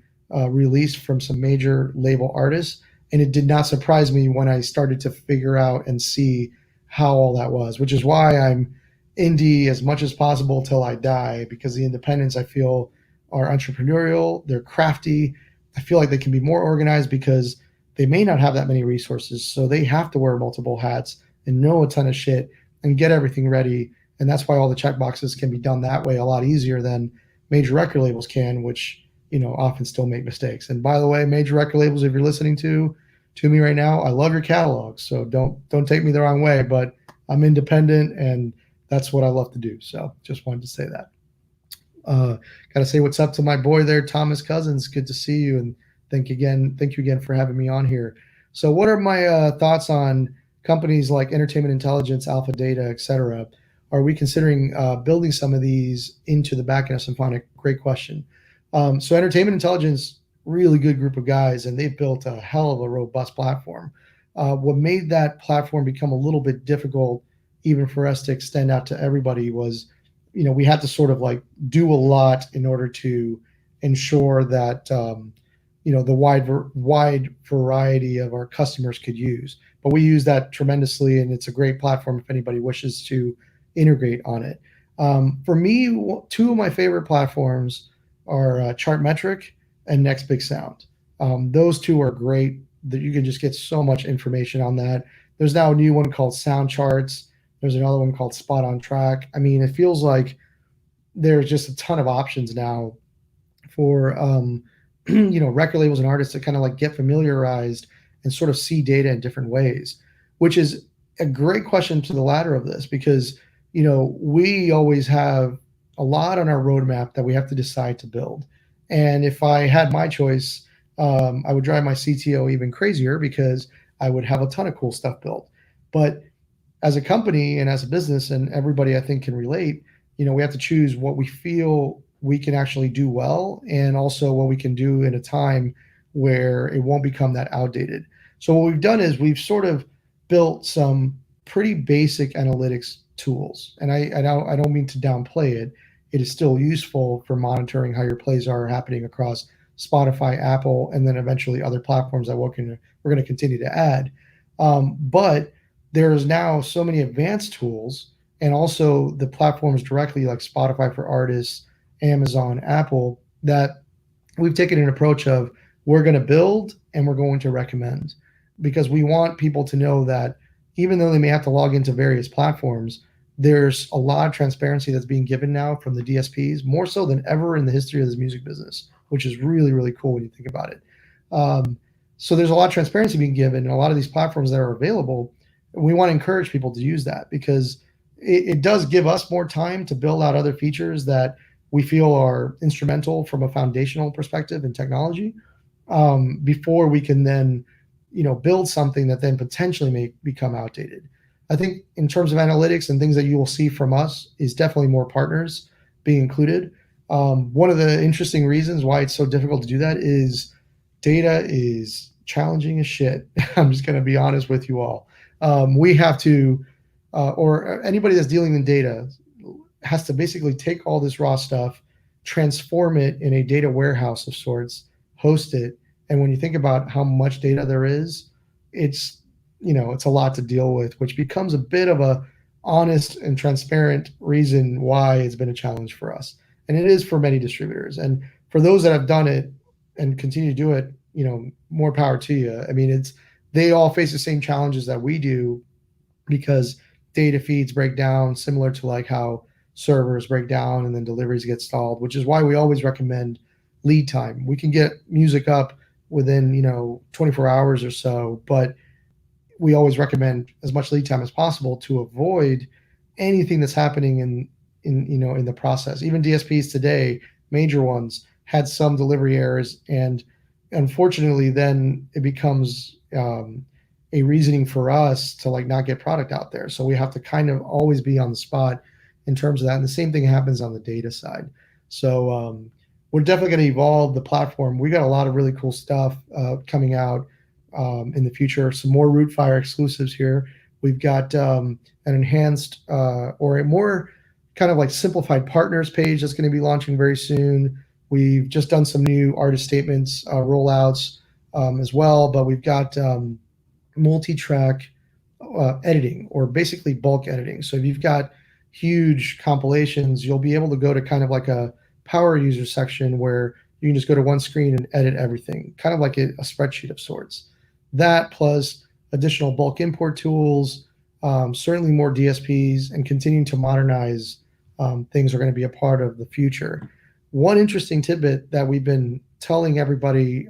release from some major label artists, and it did not surprise me when I started to figure out and see how all that was, which is why I'm indie as much as possible till I die, because the independents I feel are entrepreneurial, they're crafty. I feel like they can be more organized because they may not have that many resources, so they have to wear multiple hats and know a ton of shit and get everything ready. And that's why all the check boxes can be done that way a lot easier than major record labels can, which often still make mistakes. And by the way, major record labels, if you're listening to me right now, I love your catalog, so don't take me the wrong way, but I'm independent and that's what I love to do. So just wanted to say that. Got to say what's up to my boy there, Thomas Cousins. Good to see you, and thank you again for having me on here. So what are my thoughts on companies like Entertainment Intelligence, Alpha Data, etc.? Are we considering building some of these into the backend of Symphonic? Great question. So Entertainment Intelligence, really good group of guys, and they've built a hell of a robust platform. What made that platform become a little bit difficult, even for us to extend out to everybody, was, we had to sort of like do a lot in order to ensure that, the wide variety of our customers could use. But we use that tremendously, and it's a great platform if anybody wishes to integrate on it. For me, two of my favorite platforms are Chartmetric and Next Big Sound. Those two are great. That you can just get so much information on that. There's now a new one called Sound Charts. There's another one called Spot on Track. I mean, it feels like there's just a ton of options now for record labels and artists to kind of like get familiarized and sort of see data in different ways, which is a great question to the latter of this, because we always have a lot on our roadmap that we have to decide to build. And if I had my choice, I would drive my CTO even crazier because I would have a ton of cool stuff built. But as a company and as a business, and everybody I think can relate, we have to choose what we feel we can actually do well, and also what we can do in a time where it won't become that outdated. So what we've done is we've sort of built some pretty basic analytics tools, and I don't mean to downplay it. It is still useful for monitoring how your plays are happening across Spotify, Apple, and then eventually other platforms that we're going to continue to add. But there's now so many advanced tools, and also the platforms directly like Spotify for Artists, Amazon, Apple, that we've taken an approach of we're going to build and we're going to recommend, because we want people to know that even though they may have to log into various platforms, there's a lot of transparency that's being given now from the DSPs, more so than ever in the history of this music business, which is really, really cool when you think about it. So there's a lot of transparency being given, and a lot of these platforms that are available, we want to encourage people to use that, because it does give us more time to build out other features that we feel are instrumental from a foundational perspective in technology, before we can then, build something that then potentially may become outdated. I think in terms of analytics and things that you will see from us is definitely more partners being included. One of the interesting reasons why it's so difficult to do that is data is challenging as shit. I'm just going to be honest with you all. We have to, or anybody that's dealing in data has to basically take all this raw stuff, transform it in a data warehouse of sorts, host it. And when you think about how much data there is, it's a lot to deal with, which becomes a bit of a honest and transparent reason why it's been a challenge for us. And it is for many distributors. And for those that have done it and continue to do it, more power to you. I mean, they all face the same challenges that we do, because data feeds break down similar to like how servers break down and then deliveries get stalled, which is why we always recommend lead time. We can get music up within 24 hours or so, but we always recommend as much lead time as possible to avoid anything that's happening in the process. Even DSPs today, major ones, had some delivery errors, and unfortunately then it becomes a reasoning for us to like not get product out there. So we have to kind of always be on the spot in terms of that. And the same thing happens on the data side. So we're definitely going to evolve the platform. We got a lot of really cool stuff coming out in the future. Some more Rootfire exclusives here. We've got an enhanced or a more kind of like simplified partners page that's going to be launching very soon. We've just done some new artist statements rollouts as well, but we've got multi-track editing, or basically bulk editing. So if you've got huge compilations, you'll be able to go to kind of like a power user section where you can just go to one screen and edit everything, kind of like a spreadsheet of sorts. That plus additional bulk import tools, certainly more DSPs, and continuing to modernize things are going to be a part of the future. One interesting tidbit that we've been telling everybody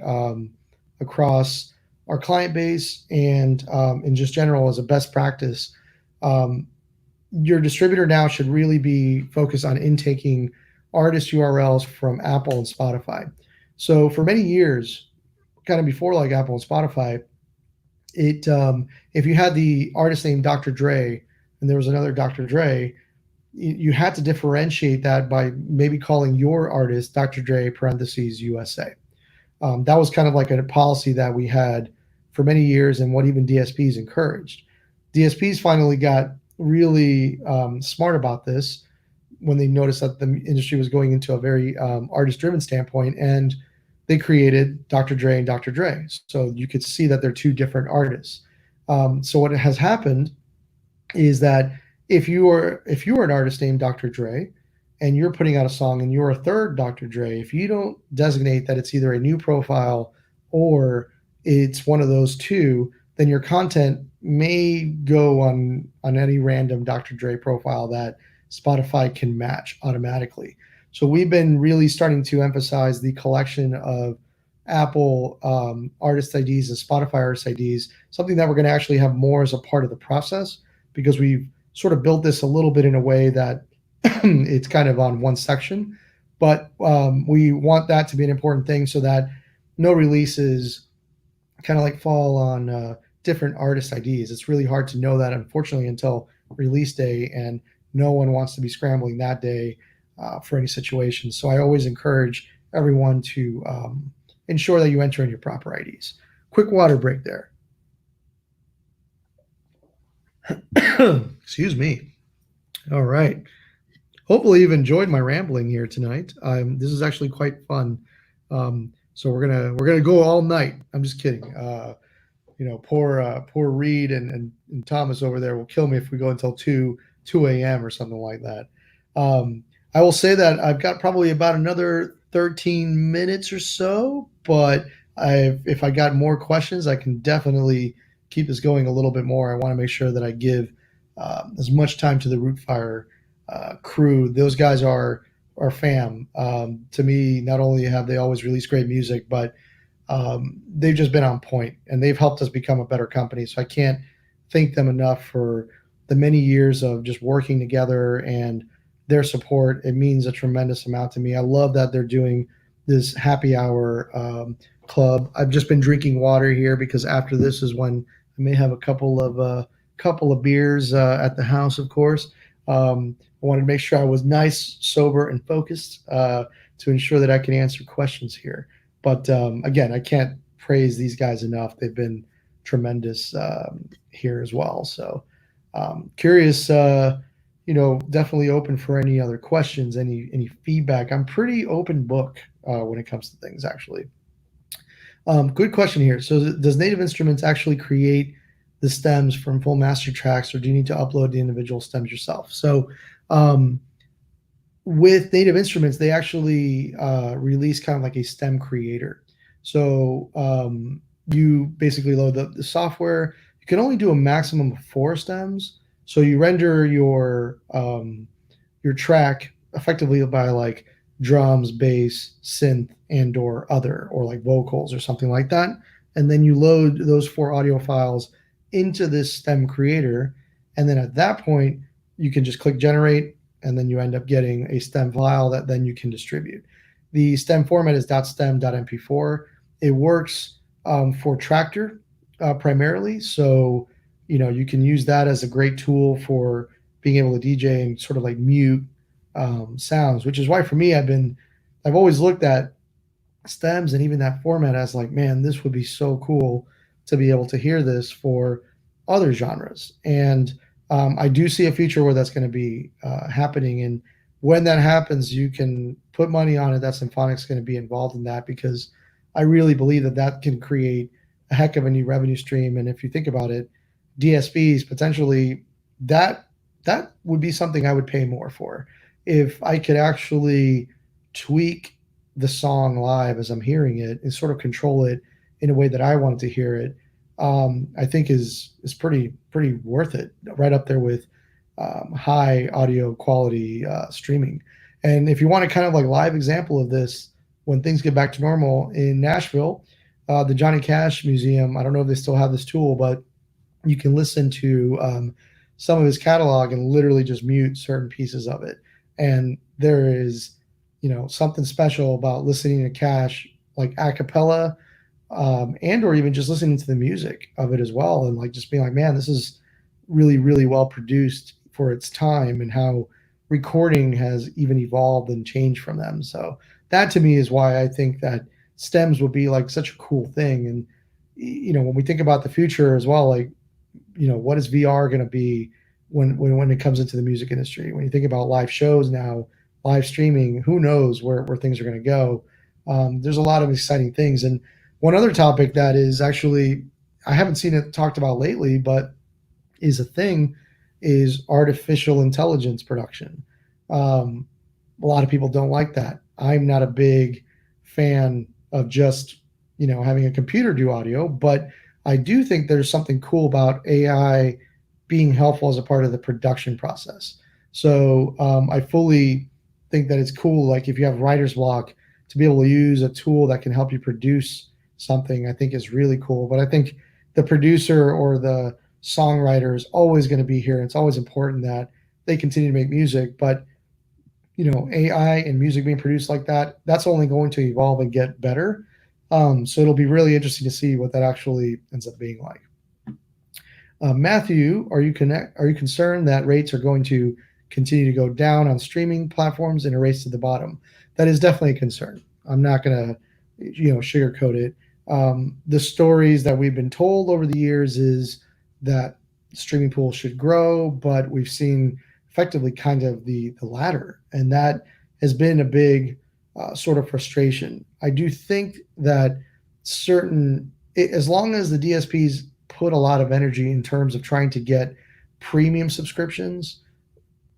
across our client base and in just general as a best practice, your distributor now should really be focused on intaking artist URLs from Apple and Spotify. So for many years, kind of before like Apple and Spotify, it if you had the artist name Dr. Dre and there was another Dr. Dre, you had to differentiate that by maybe calling your artist Dr. Dre parentheses USA. That was kind of like a policy that we had for many years, and what even DSPs encouraged. DSPs finally got really smart about this when they noticed that the industry was going into a very artist-driven standpoint, and they created Dr. Dre and Dr. Dre. So you could see that they're two different artists. So what has happened is that if you are an artist named Dr. Dre and you're putting out a song and you're a third Dr. Dre, if you don't designate that it's either a new profile or it's one of those two, then your content may go on any random Dr. Dre profile that Spotify can match automatically. So we've been really starting to emphasize the collection of Apple artist IDs and Spotify artist IDs, something that we're going to actually have more as a part of the process, because we've sort of built this a little bit in a way that it's kind of on one section. But we want that to be an important thing so that no releases kind of like fall on different artist IDs. It's really hard to know that, unfortunately, until release day, and no one wants to be scrambling that day for any situation. So I always encourage everyone to ensure that you enter in your proper IDs. Quick water break there. Excuse me. All right. Hopefully you've enjoyed my rambling here tonight. This is actually quite fun. So we're gonna go all night. I'm just kidding. Poor Reed and Thomas over there will kill me if we go until 2 a.m. or something like that. I will say that I've got probably about another 13 minutes or so, but if I got more questions, I can definitely keep this going a little bit more. I want to make sure that I give as much time to the Rootfire crew. Those guys are fam. To me, not only have they always released great music, but they've just been on point, and they've helped us become a better company. So I can't thank them enough for the many years of just working together and their support. It means a tremendous amount to me. I love that they're doing this happy hour club. I've just been drinking water here because after this is when I may have a couple of beers at the house, of course. I wanted to make sure I was nice, sober, and focused to ensure that I can answer questions here. But again, I can't praise these guys enough. They've been tremendous here as well. So curious, definitely open for any other questions, any feedback. I'm pretty open book when it comes to things, actually. Good question here. So does Native Instruments actually create the stems from full master tracks, or do you need to upload the individual stems yourself? So with Native Instruments, they actually release kind of like a stem creator. So you basically load the software. You can only do a maximum of 4 stems. So you render your track effectively by like drums, bass, synth, and or other, or like vocals or something like that. And then you load those 4 audio files into this stem creator. And then at that point, you can just click generate, and then you end up getting a stem file that then you can distribute. The stem format is .stem.mp4. It works for Tractor primarily. So, you can use that as a great tool for being able to DJ and sort of like mute sounds, which is why for me, I've always looked at stems and even that format as like, man, this would be so cool to be able to hear this for other genres. And I do see a future where that's going to be happening. And when that happens, you can put money on it that Symphonic's going to be involved in that, because I really believe that that can create a heck of a new revenue stream. And if you think about it, DSPs potentially, that that would be something I would pay more for if I could actually tweak the song live as I'm hearing it and sort of control it in a way that I wanted to hear it. I think is pretty worth it, right up there with high audio quality streaming. And if you want a kind of like live example of this, when things get back to normal in Nashville, the Johnny Cash Museum, I don't know if they still have this tool, but you can listen to some of his catalog and literally just mute certain pieces of it. And there is, something special about listening to Cash like a cappella, and or even just listening to the music of it as well, and like just being like, man, this is really really well produced for its time, and how recording has even evolved and changed from them. So that to me is why I think that stems would be like such a cool thing. And when we think about the future as well, like, what is VR going to be when it comes into the music industry? When you think about live shows now, live streaming, who knows where things are going to go? There's a lot of exciting things. And one other topic that is actually, I haven't seen it talked about lately, but is a thing, is artificial intelligence production. A lot of people don't like that. I'm not a big fan of just, having a computer do audio, but I do think there's something cool about AI being helpful as a part of the production process. So I fully think that it's cool. Like if you have writer's block, to be able to use a tool that can help you produce something, I think is really cool. But I think the producer or the songwriter is always going to be here. It's always important that they continue to make music. But AI and music being produced like that, that's only going to evolve and get better. So it'll be really interesting to see what that actually ends up being like. Matthew, are you concerned that rates are going to continue to go down on streaming platforms in a race to the bottom? That is definitely a concern. I'm not going to, sugarcoat it. The stories that we've been told over the years is that streaming pools should grow, but we've seen effectively kind of the latter, and that has been a big sort of frustration. I do think that as long as the DSPs put a lot of energy in terms of trying to get premium subscriptions,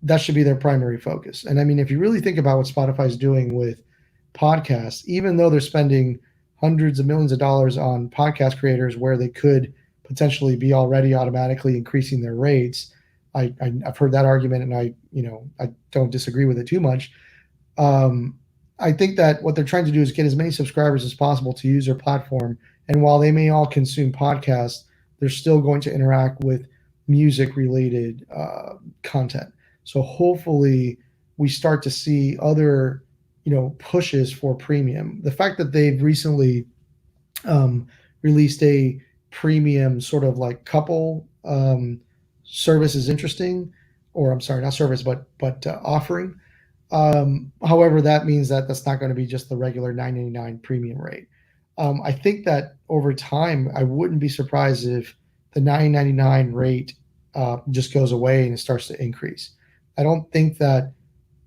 that should be their primary focus. And I mean, if you really think about what Spotify's doing with podcasts, even though they're spending hundreds of millions of dollars on podcast creators where they could potentially be already automatically increasing their rates, I've heard that argument, and I don't disagree with it too much. I think that what they're trying to do is get as many subscribers as possible to use their platform. And while they may all consume podcasts, they're still going to interact with music related content. So hopefully we start to see other, pushes for premium. The fact that they've recently released a premium sort of like couple service is interesting, or I'm sorry, not service, but offering. However, that means that that's not going to be just the regular $9.99 premium rate. I think that over time, I wouldn't be surprised if the $9.99 rate just goes away and it starts to increase. I don't think that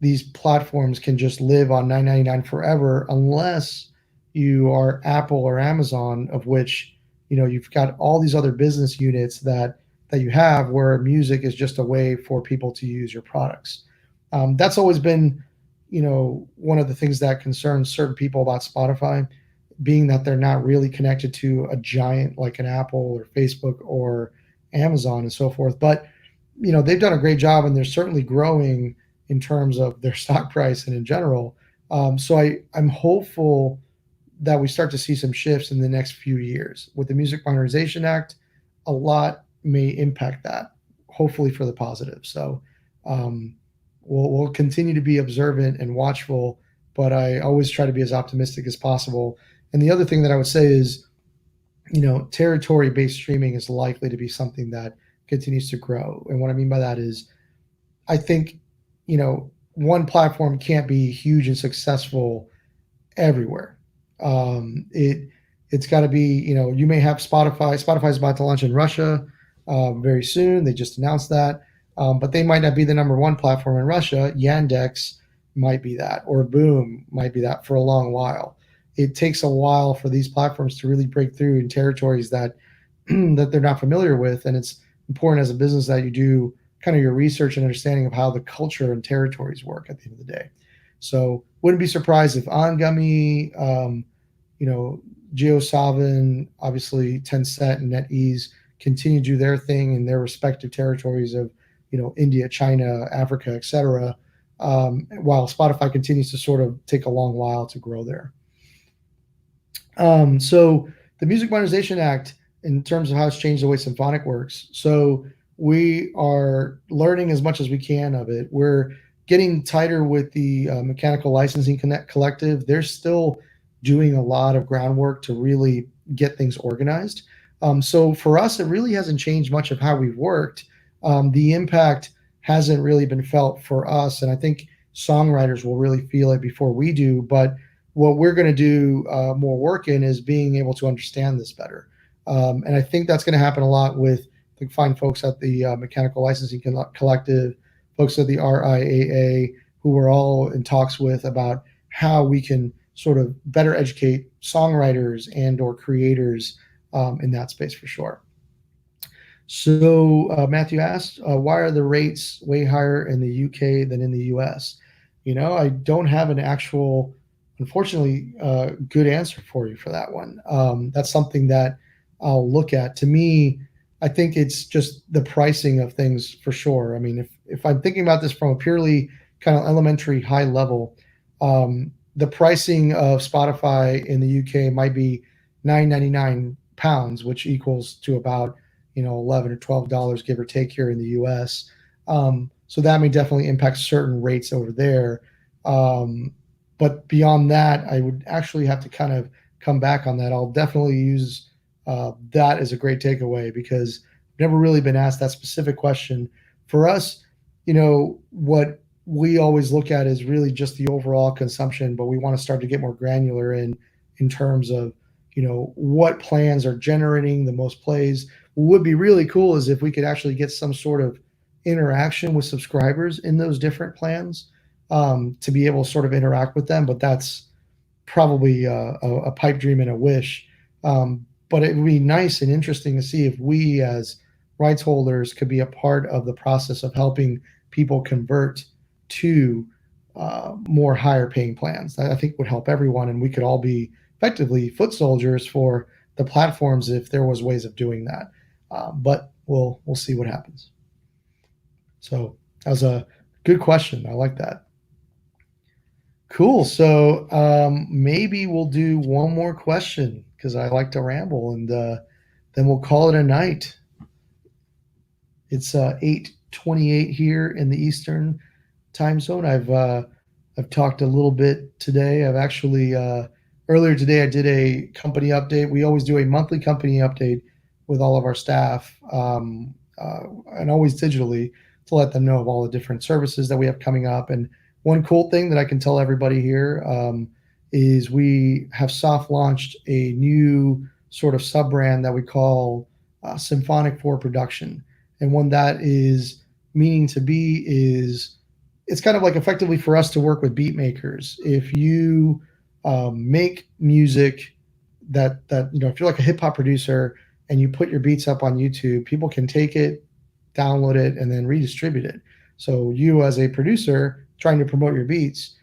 these platforms can just live on $9.99 forever unless you are Apple or Amazon, of which you've got all these other business units that you have, where music is just a way for people to use your products. That's always been, one of the things that concerns certain people about Spotify, being that they're not really connected to a giant like an Apple or Facebook or Amazon and so forth. But, they've done a great job, and they're certainly growing in terms of their stock price and in general. So I'm hopeful that we start to see some shifts in the next few years. With the Music Modernization Act, a lot may impact that, hopefully for the positive. So we'll continue to be observant and watchful, but I always try to be as optimistic as possible. And the other thing that I would say is, territory-based streaming is likely to be something that continues to grow. And what I mean by that is, I think, one platform can't be huge and successful everywhere. It's got to be, you may have Spotify. Spotify's about to launch in Russia very soon. They just announced that, but they might not be the number one platform in Russia. Yandex might be that, or Boom might be that for a long while. It takes a while for these platforms to really break through in territories that that they're not familiar with, and it's important as a business that you do kind of your research and understanding of how the culture and territories work at the end of the day. So wouldn't be surprised if Angami, JioSaavn, obviously Tencent and NetEase continue to do their thing in their respective territories of, India, China, Africa, etc. While Spotify continues to sort of take a long while to grow there. So the Music Monetization Act, in terms of how it's changed the way Symphonic works. So we are learning as much as we can of it. We're getting tighter with the Mechanical Licensing Collective. They're still doing a lot of groundwork to really get things organized. So for us, it really hasn't changed much of how we've worked. The impact hasn't really been felt for us, and I think songwriters will really feel it before we do. But what we're going to do more work in is being able to understand this better. And I think that's going to happen a lot with the fine folks at the Mechanical Licensing Collective, folks at the RIAA, who we're all in talks with about how we can sort of better educate songwriters and or creators in that space for sure. So Matthew asked, why are the rates way higher in the UK than in the US? I don't have an actual, unfortunately, good answer for you for that one. That's something that I'll look at. To me, I think it's just the pricing of things for sure. I mean, if I'm thinking about this from a purely kind of elementary high level, the pricing of Spotify in the UK might be £9.99, which equals to about $11 or $12, give or take, here in the US. So that may definitely impact certain rates over there. But beyond that, I would actually have to kind of come back on that. I'll definitely use that as a great takeaway, because I've never really been asked that specific question. For us, what we always look at is really just the overall consumption, but we want to start to get more granular in terms of, what plans are generating the most plays. What would be really cool is if we could actually get some sort of interaction with subscribers in those different plans, to be able to sort of interact with them. But that's probably a pipe dream and a wish. But it would be nice and interesting to see if we as rights holders could be a part of the process of helping people convert to more higher paying plans. That I think would help everyone, and we could all be effectively foot soldiers for the platforms if there was ways of doing that. But we'll see what happens. So that was a good question. I like that. Cool. So maybe we'll do one more question, because I like to ramble, and then we'll call it a night. It's 8:28 here in the Eastern time zone. I've talked a little bit today. I've actually earlier today I did a company update. We always do a monthly company update with all of our staff, and always digitally, to let them know of all the different services that we have coming up. And one cool thing that I can tell everybody here is we have soft launched a new sort of sub brand that we call Symphonic for Production. And what that is meaning to be is, it's kind of like effectively for us to work with beat makers. If you make music that if you're like a hip hop producer and you put your beats up on YouTube, people can take it, download it, and then redistribute it. So you, as a producer trying to promote your beats,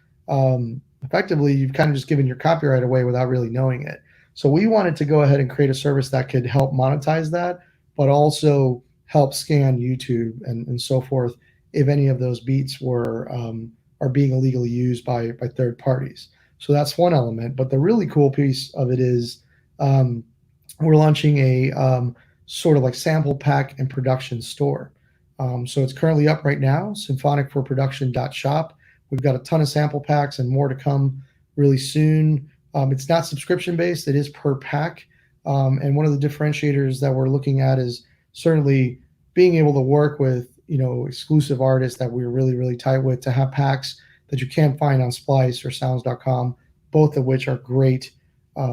effectively you've kind of just given your copyright away without really knowing it. So we wanted to go ahead and create a service that could help monetize that, but also help scan YouTube and so forth if any of those beats are being illegally used by third parties. So that's one element. But the really cool piece of it is we're launching a sort of like sample pack and production store. So it's currently up right now, symphonicforproduction.shop. We've got a ton of sample packs and more to come really soon. It's not subscription based, it is per pack. And one of the differentiators that we're looking at is certainly being able to work with exclusive artists that we're really, really tight with to have packs that you can't find on Splice or sounds.com, both of which are great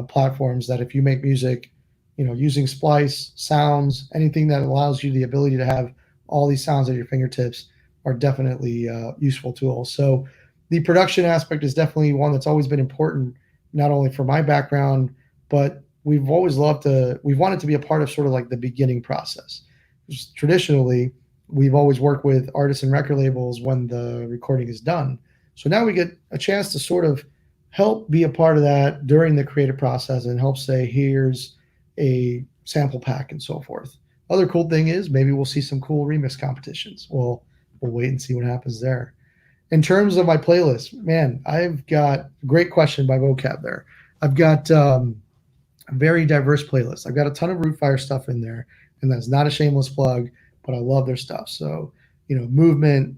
platforms that if you make music, using Splice, Sounds, anything that allows you the ability to have all these sounds at your fingertips are definitely useful tools. So the production aspect is definitely one that's always been important, not only for my background, but we've wanted to be a part of sort of like the beginning process. Traditionally, we've always worked with artists and record labels when the recording is done. So now we get a chance to sort of help be a part of that during the creative process and help say, here's a sample pack and so forth. Other cool thing is maybe we'll see some cool remix competitions. We'll wait and see what happens there. In terms of my playlist, man, I've got a great question by Vocab there. I've got a very diverse playlist. I've got a ton of Rootfire stuff in there, and that's not a shameless plug, but I love their stuff. So, movement,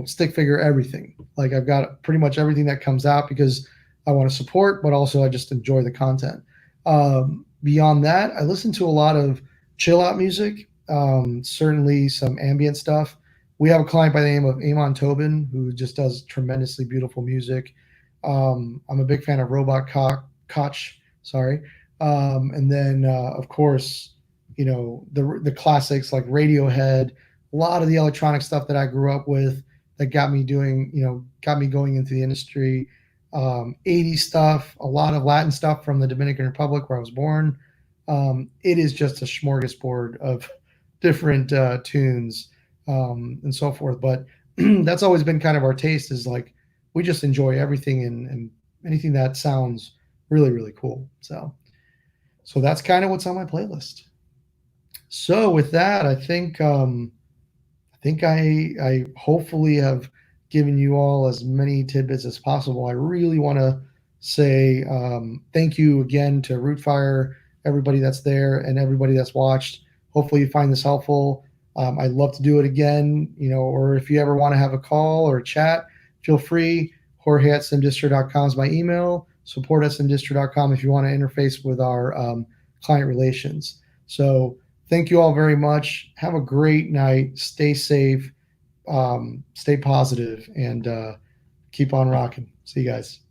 stick figure, everything. Like I've got pretty much everything that comes out because I want to support, but also I just enjoy the content. Beyond that, I listen to a lot of chill out music, certainly some ambient stuff. We have a client by the name of Amon Tobin who just does tremendously beautiful music. I'm a big fan of Robot Koch, sorry. And then, of course, the classics like Radiohead, a lot of the electronic stuff that I grew up with that got me going into the industry. 80s stuff, a lot of Latin stuff from the Dominican Republic where I was born. It is just a smorgasbord of different tunes and so forth. But that's always been kind of our taste, is like we just enjoy everything and anything that sounds really, really cool. So that's kind of what's on my playlist. So with that, I think I hopefully have given you all as many tidbits as possible. I really want to say thank you again to Rootfire, everybody that's there, and everybody that's watched. Hopefully you find this helpful. I'd love to do it again, or if you ever want to have a call or a chat, feel free. Jorge@simdistro.com is my email. Support@simdistro.com if you want to interface with our client relations. So thank you all very much. Have a great night. Stay safe. Stay positive, and keep on rocking. See you guys.